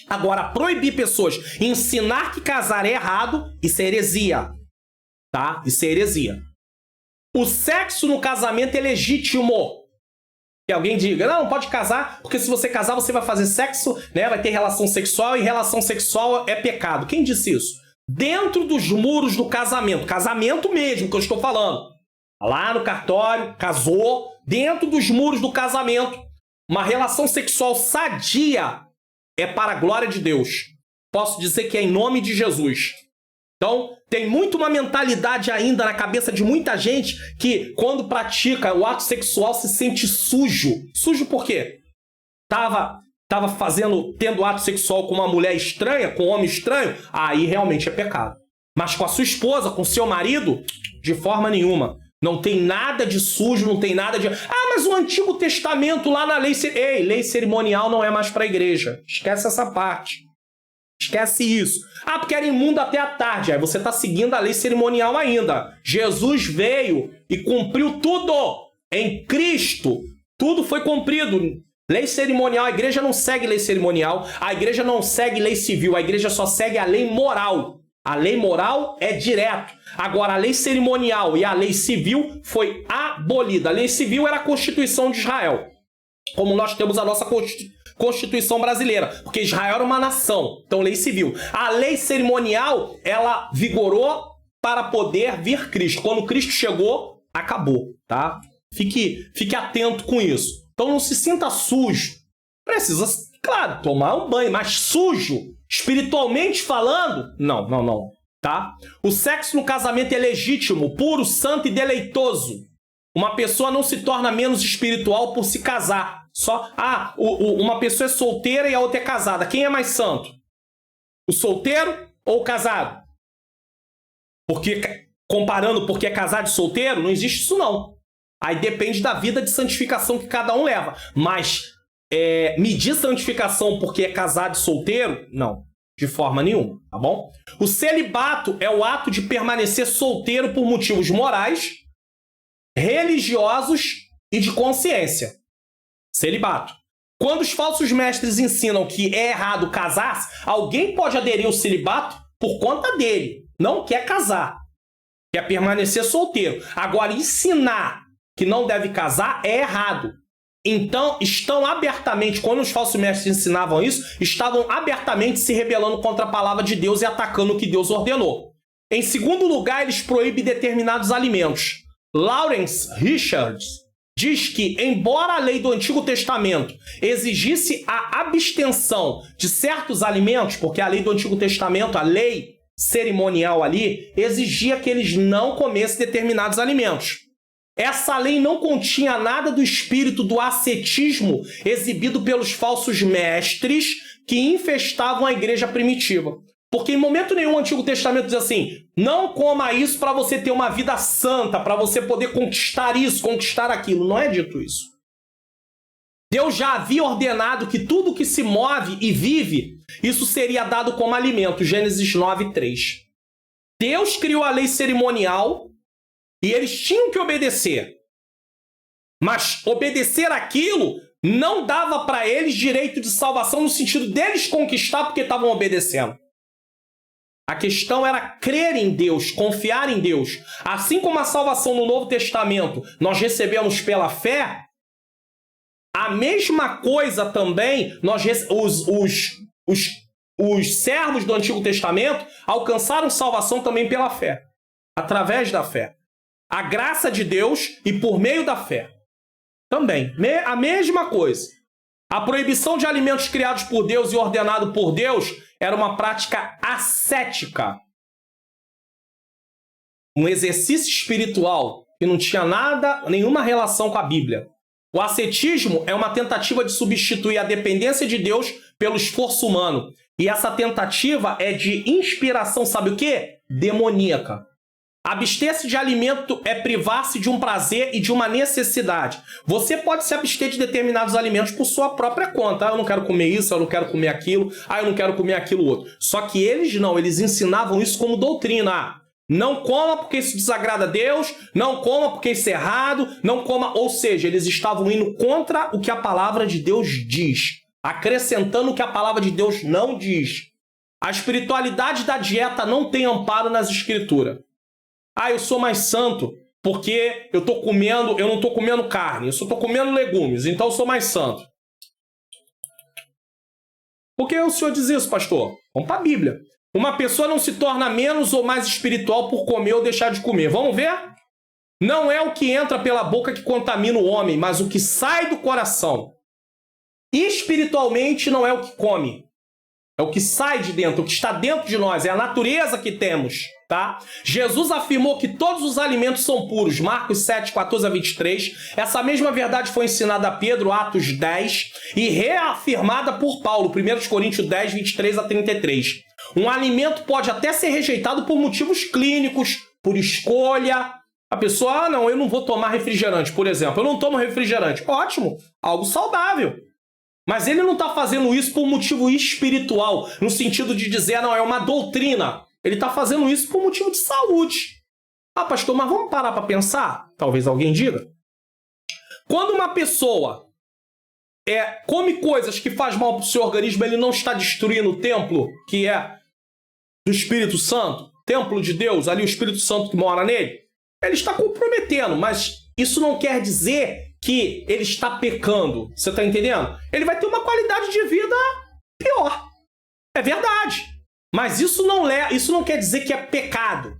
Agora, proibir pessoas, ensinar que casar é errado, isso é heresia, tá? Isso é heresia. O sexo no casamento é legítimo. Que alguém diga, não pode casar, porque se você casar você vai fazer sexo, né? Vai ter relação sexual e relação sexual é pecado. Quem disse isso? dentro dos muros do casamento. Casamento mesmo que eu estou falando. Lá no cartório, casou, dentro dos muros do casamento. Uma relação sexual sadia é para a glória de Deus. Posso dizer que é em nome de Jesus. Então, tem muito uma mentalidade ainda na cabeça de muita gente que, quando pratica o ato sexual, se sente sujo. Sujo por quê? Tava tendo ato sexual com uma mulher estranha, com um homem estranho, aí realmente é pecado. Mas com a sua esposa, com o seu marido, de forma nenhuma. Não tem nada de sujo, não tem nada de... mas o Antigo Testamento lá na lei... Ei, lei cerimonial não é mais para a igreja. Esquece essa parte. Esquece isso. Porque era imundo até a tarde. Aí você está seguindo a lei cerimonial ainda. Jesus veio e cumpriu tudo. Em Cristo, tudo foi cumprido. Lei cerimonial, a igreja não segue lei cerimonial. A igreja não segue lei civil. A igreja só segue a lei moral. A lei moral é direto. Agora, a lei cerimonial e a lei civil foi abolida. A lei civil era a Constituição de Israel. Como nós temos a nossa Constituição brasileira. Porque Israel era uma nação. Então, lei civil. A lei cerimonial, ela vigorou para poder vir Cristo. Quando Cristo chegou, acabou, tá? Fique atento com isso. Então, não se sinta sujo. Precisa, claro, tomar um banho, mas sujo, espiritualmente falando, não, tá? O sexo no casamento é legítimo, puro, santo e deleitoso. Uma pessoa não se torna menos espiritual por se casar. Uma pessoa é solteira e a outra é casada. Quem é mais santo? O solteiro ou o casado? Comparando porque é casado e solteiro, não existe isso não. Aí depende da vida de santificação que cada um leva. Mas medir santificação porque é casado e solteiro, não. De forma nenhuma, tá bom? O celibato é o ato de permanecer solteiro por motivos morais, religiosos e de consciência. Celibato. Quando os falsos mestres ensinam que é errado casar-se, alguém pode aderir ao celibato por conta dele. Não quer casar. Quer permanecer solteiro. Agora, ensinar que não deve casar é errado. Então, estão abertamente, quando os falsos mestres ensinavam isso, estavam abertamente se rebelando contra a palavra de Deus e atacando o que Deus ordenou. Em segundo lugar, eles proíbem determinados alimentos. Lawrence Richards diz que, embora a lei do Antigo Testamento exigisse a abstenção de certos alimentos, porque a lei do Antigo Testamento, a lei cerimonial ali, exigia que eles não comessem determinados alimentos. Essa lei não continha nada do espírito do ascetismo exibido pelos falsos mestres que infestavam a igreja primitiva. Porque em momento nenhum o Antigo Testamento diz assim, não coma isso para você ter uma vida santa, para você poder conquistar isso, conquistar aquilo. Não é dito isso. Deus já havia ordenado que tudo que se move e vive, isso seria dado como alimento. Gênesis 9:3. Deus criou a lei cerimonial e eles tinham que obedecer. Mas obedecer aquilo não dava para eles direito de salvação no sentido deles conquistar porque estavam obedecendo. A questão era crer em Deus, confiar em Deus. Assim como a salvação no Novo Testamento nós recebemos pela fé, a mesma coisa também os servos do Antigo Testamento alcançaram salvação também pela fé, através da fé. A graça de Deus e por meio da fé. Também, a mesma coisa. A proibição de alimentos criados por Deus e ordenado por Deus era uma prática ascética. Um exercício espiritual que não tinha nenhuma relação com a Bíblia. O ascetismo é uma tentativa de substituir a dependência de Deus pelo esforço humano. E essa tentativa é de inspiração, sabe o quê? Demoníaca. Abster-se de alimento é privar-se de um prazer e de uma necessidade. Você pode se abster de determinados alimentos por sua própria conta. Eu não quero comer isso, eu não quero comer aquilo, eu não quero comer aquilo outro. Só que eles não, eles ensinavam isso como doutrina. Não coma porque isso desagrada a Deus, não coma porque isso é errado, não coma... Ou seja, eles estavam indo contra o que a palavra de Deus diz, acrescentando o que a palavra de Deus não diz. A espiritualidade da dieta não tem amparo nas escrituras. Eu sou mais santo porque eu não estou comendo carne, eu só estou comendo legumes, então eu sou mais santo. Por que o senhor diz isso, pastor? Vamos para a Bíblia. Uma pessoa não se torna menos ou mais espiritual por comer ou deixar de comer. Vamos ver? Não é o que entra pela boca que contamina o homem, mas o que sai do coração. Espiritualmente não é o que come. É o que sai de dentro, o que está dentro de nós. É a natureza que temos, tá? Jesus afirmou que todos os alimentos são puros. Marcos 7, 14 a 23. Essa mesma verdade foi ensinada a Pedro, Atos 10, e reafirmada por Paulo, 1 Coríntios 10, 23 a 33. Um alimento pode até ser rejeitado por motivos clínicos, por escolha. A pessoa, não, eu não vou tomar refrigerante, por exemplo. Eu não tomo refrigerante. Ótimo, algo saudável. Mas ele não está fazendo isso por motivo espiritual, no sentido de dizer, não, é uma doutrina. Ele está fazendo isso por motivo de saúde. Ah, pastor, mas vamos parar para pensar? Talvez alguém diga. Quando uma pessoa come coisas que faz mal para o seu organismo, ele não está destruindo o templo, que é do Espírito Santo, templo de Deus, ali o Espírito Santo que mora nele. Ele está comprometendo, mas isso não quer dizer que ele está pecando. Você está entendendo? Ele vai ter uma qualidade de vida pior. É verdade. Mas isso não quer dizer que é pecado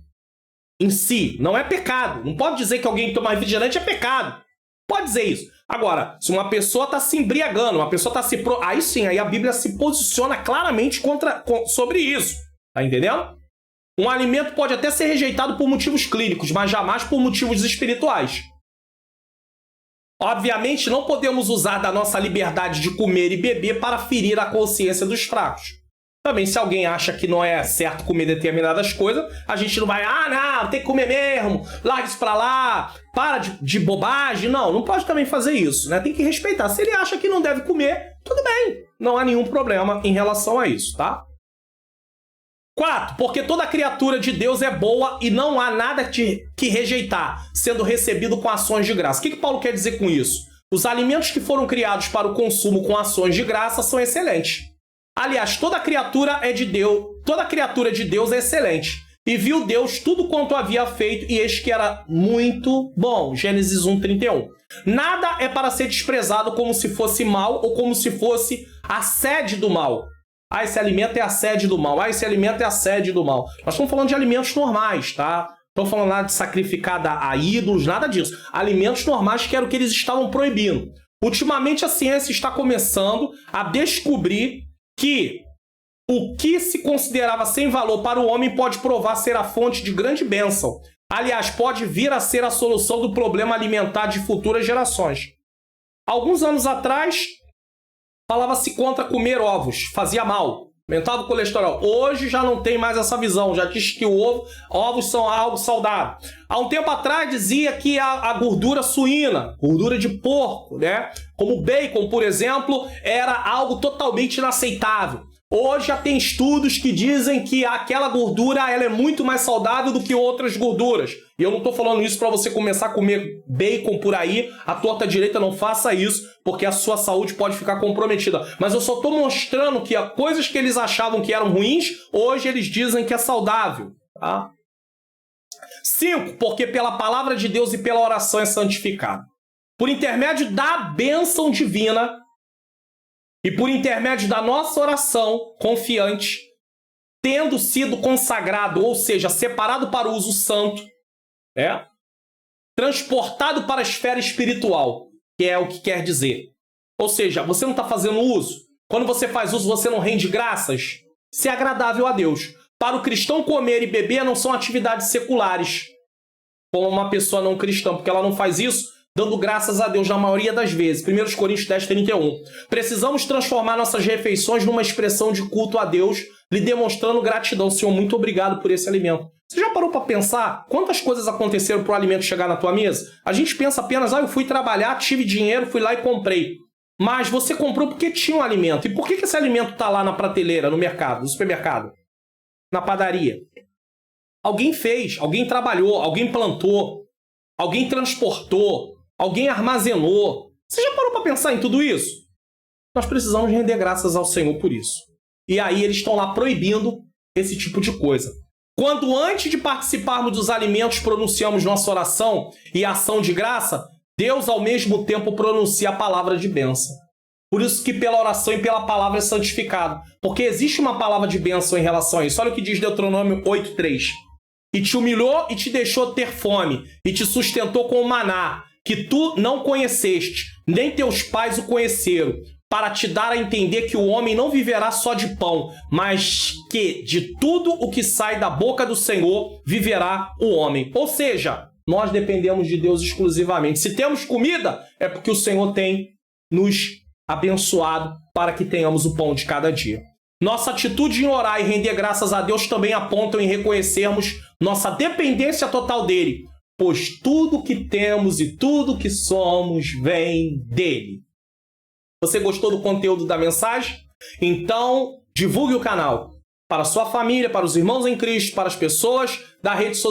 em si. Não é pecado. Não pode dizer que alguém que toma refrigerante é pecado. Pode dizer isso. Agora, se uma pessoa está se embriagando, uma pessoa está se... Aí sim, aí a Bíblia se posiciona claramente sobre isso. Tá entendendo? Um alimento pode até ser rejeitado por motivos clínicos, mas jamais por motivos espirituais. Obviamente, não podemos usar da nossa liberdade de comer e beber para ferir a consciência dos fracos. Também, se alguém acha que não é certo comer determinadas coisas, a gente não vai, não, tem que comer mesmo, larga isso pra lá, para de bobagem. Não pode também fazer isso, né? Tem que respeitar. Se ele acha que não deve comer, tudo bem. Não há nenhum problema em relação a isso, tá? 4. Porque toda criatura de Deus é boa e não há nada que rejeitar, sendo recebido com ações de graça. O que Paulo quer dizer com isso? Os alimentos que foram criados para o consumo com ações de graça são excelentes. Aliás, toda criatura de Deus é excelente. E viu Deus tudo quanto havia feito, e eis que era muito bom. Gênesis 1:31. Nada é para ser desprezado como se fosse mal ou como se fosse a sede do mal. Ah, esse alimento é a sede do mal. Ah, esse alimento é a sede do mal. Nós estamos falando de alimentos normais, tá? Não estamos falando nada de sacrificar a ídolos, nada disso. Alimentos normais que era o que eles estavam proibindo. Ultimamente a ciência está começando a descobrir que o que se considerava sem valor para o homem pode provar ser a fonte de grande bênção. Aliás, pode vir a ser a solução do problema alimentar de futuras gerações. Alguns anos atrás, falava-se contra comer ovos, fazia mal, aumentava o colesterol. Hoje já não tem mais essa visão, já diz que ovos são algo saudável. Há um tempo atrás dizia que a gordura suína, gordura de porco, né? Como bacon, por exemplo, era algo totalmente inaceitável. Hoje já tem estudos que dizem que aquela gordura ela é muito mais saudável do que outras gorduras. E eu não estou falando isso para você começar a comer bacon por aí, à torta direita, não faça isso, porque a sua saúde pode ficar comprometida. Mas eu só estou mostrando que coisas que eles achavam que eram ruins, hoje eles dizem que é saudável. Tá? 5. Porque pela palavra de Deus e pela oração é santificado. Por intermédio da bênção divina e por intermédio da nossa oração confiante, tendo sido consagrado, ou seja, separado para o uso santo, transportado para a esfera espiritual, que é o que quer dizer. Ou seja, você não está fazendo uso. Quando você faz uso, você não rende graças. Isso é agradável a Deus. Para o cristão, comer e beber não são atividades seculares, como uma pessoa não cristã, porque ela não faz isso dando graças a Deus na maioria das vezes. 1 Coríntios 10, 31. Precisamos transformar nossas refeições numa expressão de culto a Deus, lhe demonstrando gratidão. Senhor, muito obrigado por esse alimento. Você já parou para pensar quantas coisas aconteceram para o alimento chegar na tua mesa? A gente pensa apenas, eu fui trabalhar, tive dinheiro, fui lá e comprei. Mas você comprou porque tinha um alimento. E por que esse alimento está lá na prateleira, no mercado, no supermercado, na padaria? Alguém fez, alguém trabalhou, alguém plantou, alguém transportou, alguém armazenou. Você já parou para pensar em tudo isso? Nós precisamos render graças ao Senhor por isso. E aí eles estão lá proibindo esse tipo de coisa. Quando antes de participarmos dos alimentos pronunciamos nossa oração e ação de graça, Deus ao mesmo tempo pronuncia a palavra de bênção. Por isso que pela oração e pela palavra é santificado. Porque existe uma palavra de bênção em relação a isso. Olha o que diz Deuteronômio 8:3. E te humilhou e te deixou ter fome, e te sustentou com o maná, que tu não conheceste, nem teus pais o conheceram, para te dar a entender que o homem não viverá só de pão, mas que de tudo o que sai da boca do Senhor viverá o homem. Ou seja, nós dependemos de Deus exclusivamente. Se temos comida, é porque o Senhor tem nos abençoado para que tenhamos o pão de cada dia. Nossa atitude em orar e render graças a Deus também apontam em reconhecermos nossa dependência total dele, pois tudo que temos e tudo que somos vem dele. Você gostou do conteúdo da mensagem? Então, divulgue o canal para a sua família, para os irmãos em Cristo, para as pessoas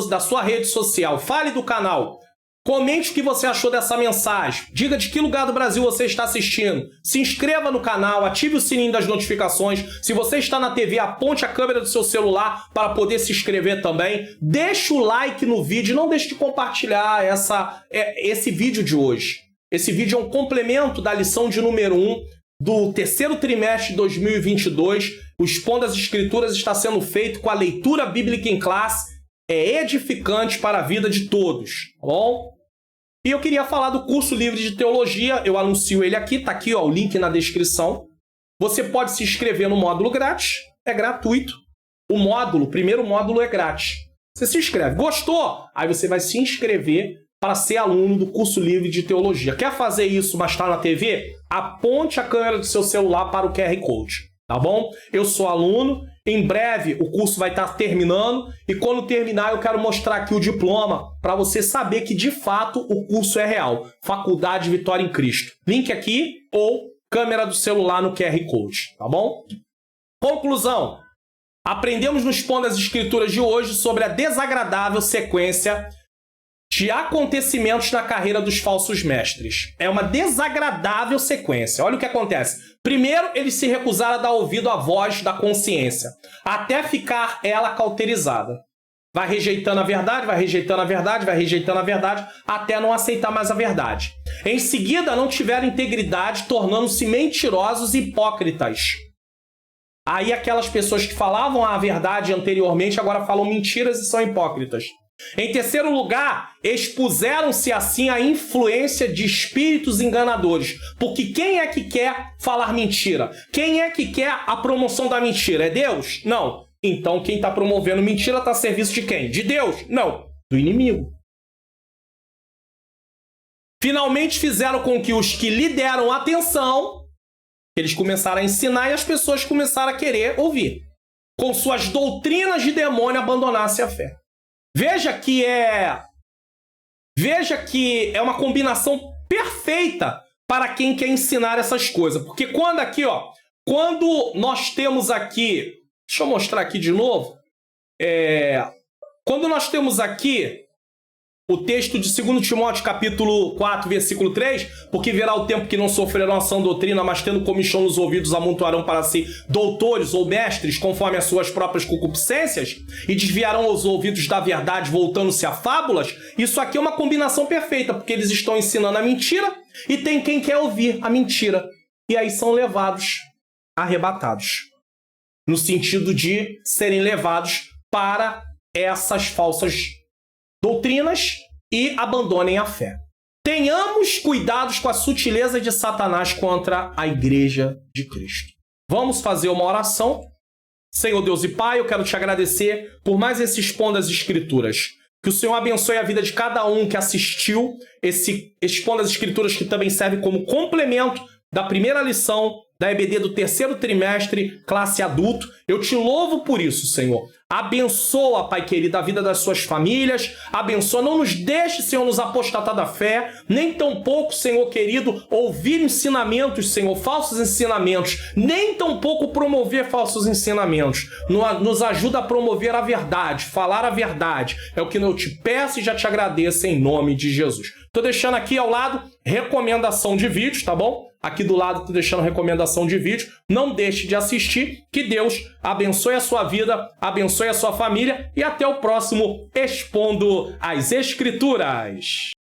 da sua rede social. Fale do canal. Comente o que você achou dessa mensagem. Diga de que lugar do Brasil você está assistindo. Se inscreva no canal, ative o sininho das notificações. Se você está na TV, aponte a câmera do seu celular para poder se inscrever também. Deixe o like no vídeo. Não deixe de compartilhar esse vídeo de hoje. Esse vídeo é um complemento da lição de número 1 do terceiro trimestre de 2022. O Expondo as Escrituras está sendo feito com a leitura bíblica em classe. É edificante para a vida de todos, tá bom? E eu queria falar do curso livre de teologia. Eu anuncio ele aqui, tá aqui ó, o link na descrição. Você pode se inscrever no módulo grátis, é gratuito. O primeiro módulo é grátis. Você se inscreve. Gostou? Aí você vai se inscrever para ser aluno do curso livre de teologia. Quer fazer isso, mas está na TV? Aponte a câmera do seu celular para o QR Code, tá bom? Eu sou aluno. Em breve o curso vai estar terminando e quando terminar eu quero mostrar aqui o diploma para você saber que de fato o curso é real. Faculdade Vitória em Cristo. Link aqui ou câmera do celular no QR Code, tá bom? Conclusão. Aprendemos no Expondo as Escrituras de hoje sobre a desagradável sequência de acontecimentos na carreira dos falsos mestres. É uma desagradável sequência. Olha o que acontece. Primeiro, eles se recusaram a dar ouvido à voz da consciência, até ficar ela cauterizada. Vai rejeitando a verdade, vai rejeitando a verdade, vai rejeitando a verdade, até não aceitar mais a verdade. Em seguida, não tiveram integridade, tornando-se mentirosos e hipócritas. Aí aquelas pessoas que falavam a verdade anteriormente, agora falam mentiras e são hipócritas. Em terceiro lugar, expuseram-se assim à influência de espíritos enganadores. Porque quem é que quer falar mentira? Quem é que quer a promoção da mentira? É Deus? Não. Então quem está promovendo mentira está a serviço de quem? De Deus? Não. Do inimigo. Finalmente fizeram com que os que lhe deram atenção, eles começaram a ensinar e as pessoas começaram a querer ouvir. Com suas doutrinas de demônio abandonassem a fé. Veja que é uma combinação perfeita para quem quer ensinar essas coisas. Porque quando nós temos aqui, deixa eu mostrar aqui de novo, quando nós temos aqui o texto de 2 Timóteo, capítulo 4, versículo 3, porque virá o tempo que não sofrerão a sã doutrina, mas tendo comichão nos ouvidos, amontoarão para si doutores ou mestres, conforme as suas próprias concupiscências, e desviarão os ouvidos da verdade, voltando-se a fábulas. Isso aqui é uma combinação perfeita, porque eles estão ensinando a mentira, e tem quem quer ouvir a mentira. E aí são levados, arrebatados, no sentido de serem levados para essas falsas doutrinas e abandonem a fé. Tenhamos cuidados com a sutileza de Satanás contra a igreja de Cristo. Vamos fazer uma oração. Senhor Deus e Pai, eu quero te agradecer por mais esse Expondo as Escrituras. Que o Senhor abençoe a vida de cada um que assistiu esse Expondo as Escrituras, que também serve como complemento da primeira lição da EBD do terceiro trimestre, classe adulto. Eu te louvo por isso, Senhor. Abençoa, Pai querido, a vida das suas famílias. Abençoa, não nos deixe, Senhor, nos apostatar da fé. Nem tampouco, Senhor querido, ouvir ensinamentos, Senhor, falsos ensinamentos. Nem tampouco promover falsos ensinamentos. Nos ajuda a promover a verdade, falar a verdade. É o que eu te peço e já te agradeço em nome de Jesus. Estou deixando aqui ao lado recomendação de vídeos, tá bom? Aqui do lado estou deixando recomendação de vídeo. Não deixe de assistir. Que Deus abençoe a sua vida, abençoe a sua família e até o próximo Expondo as Escrituras.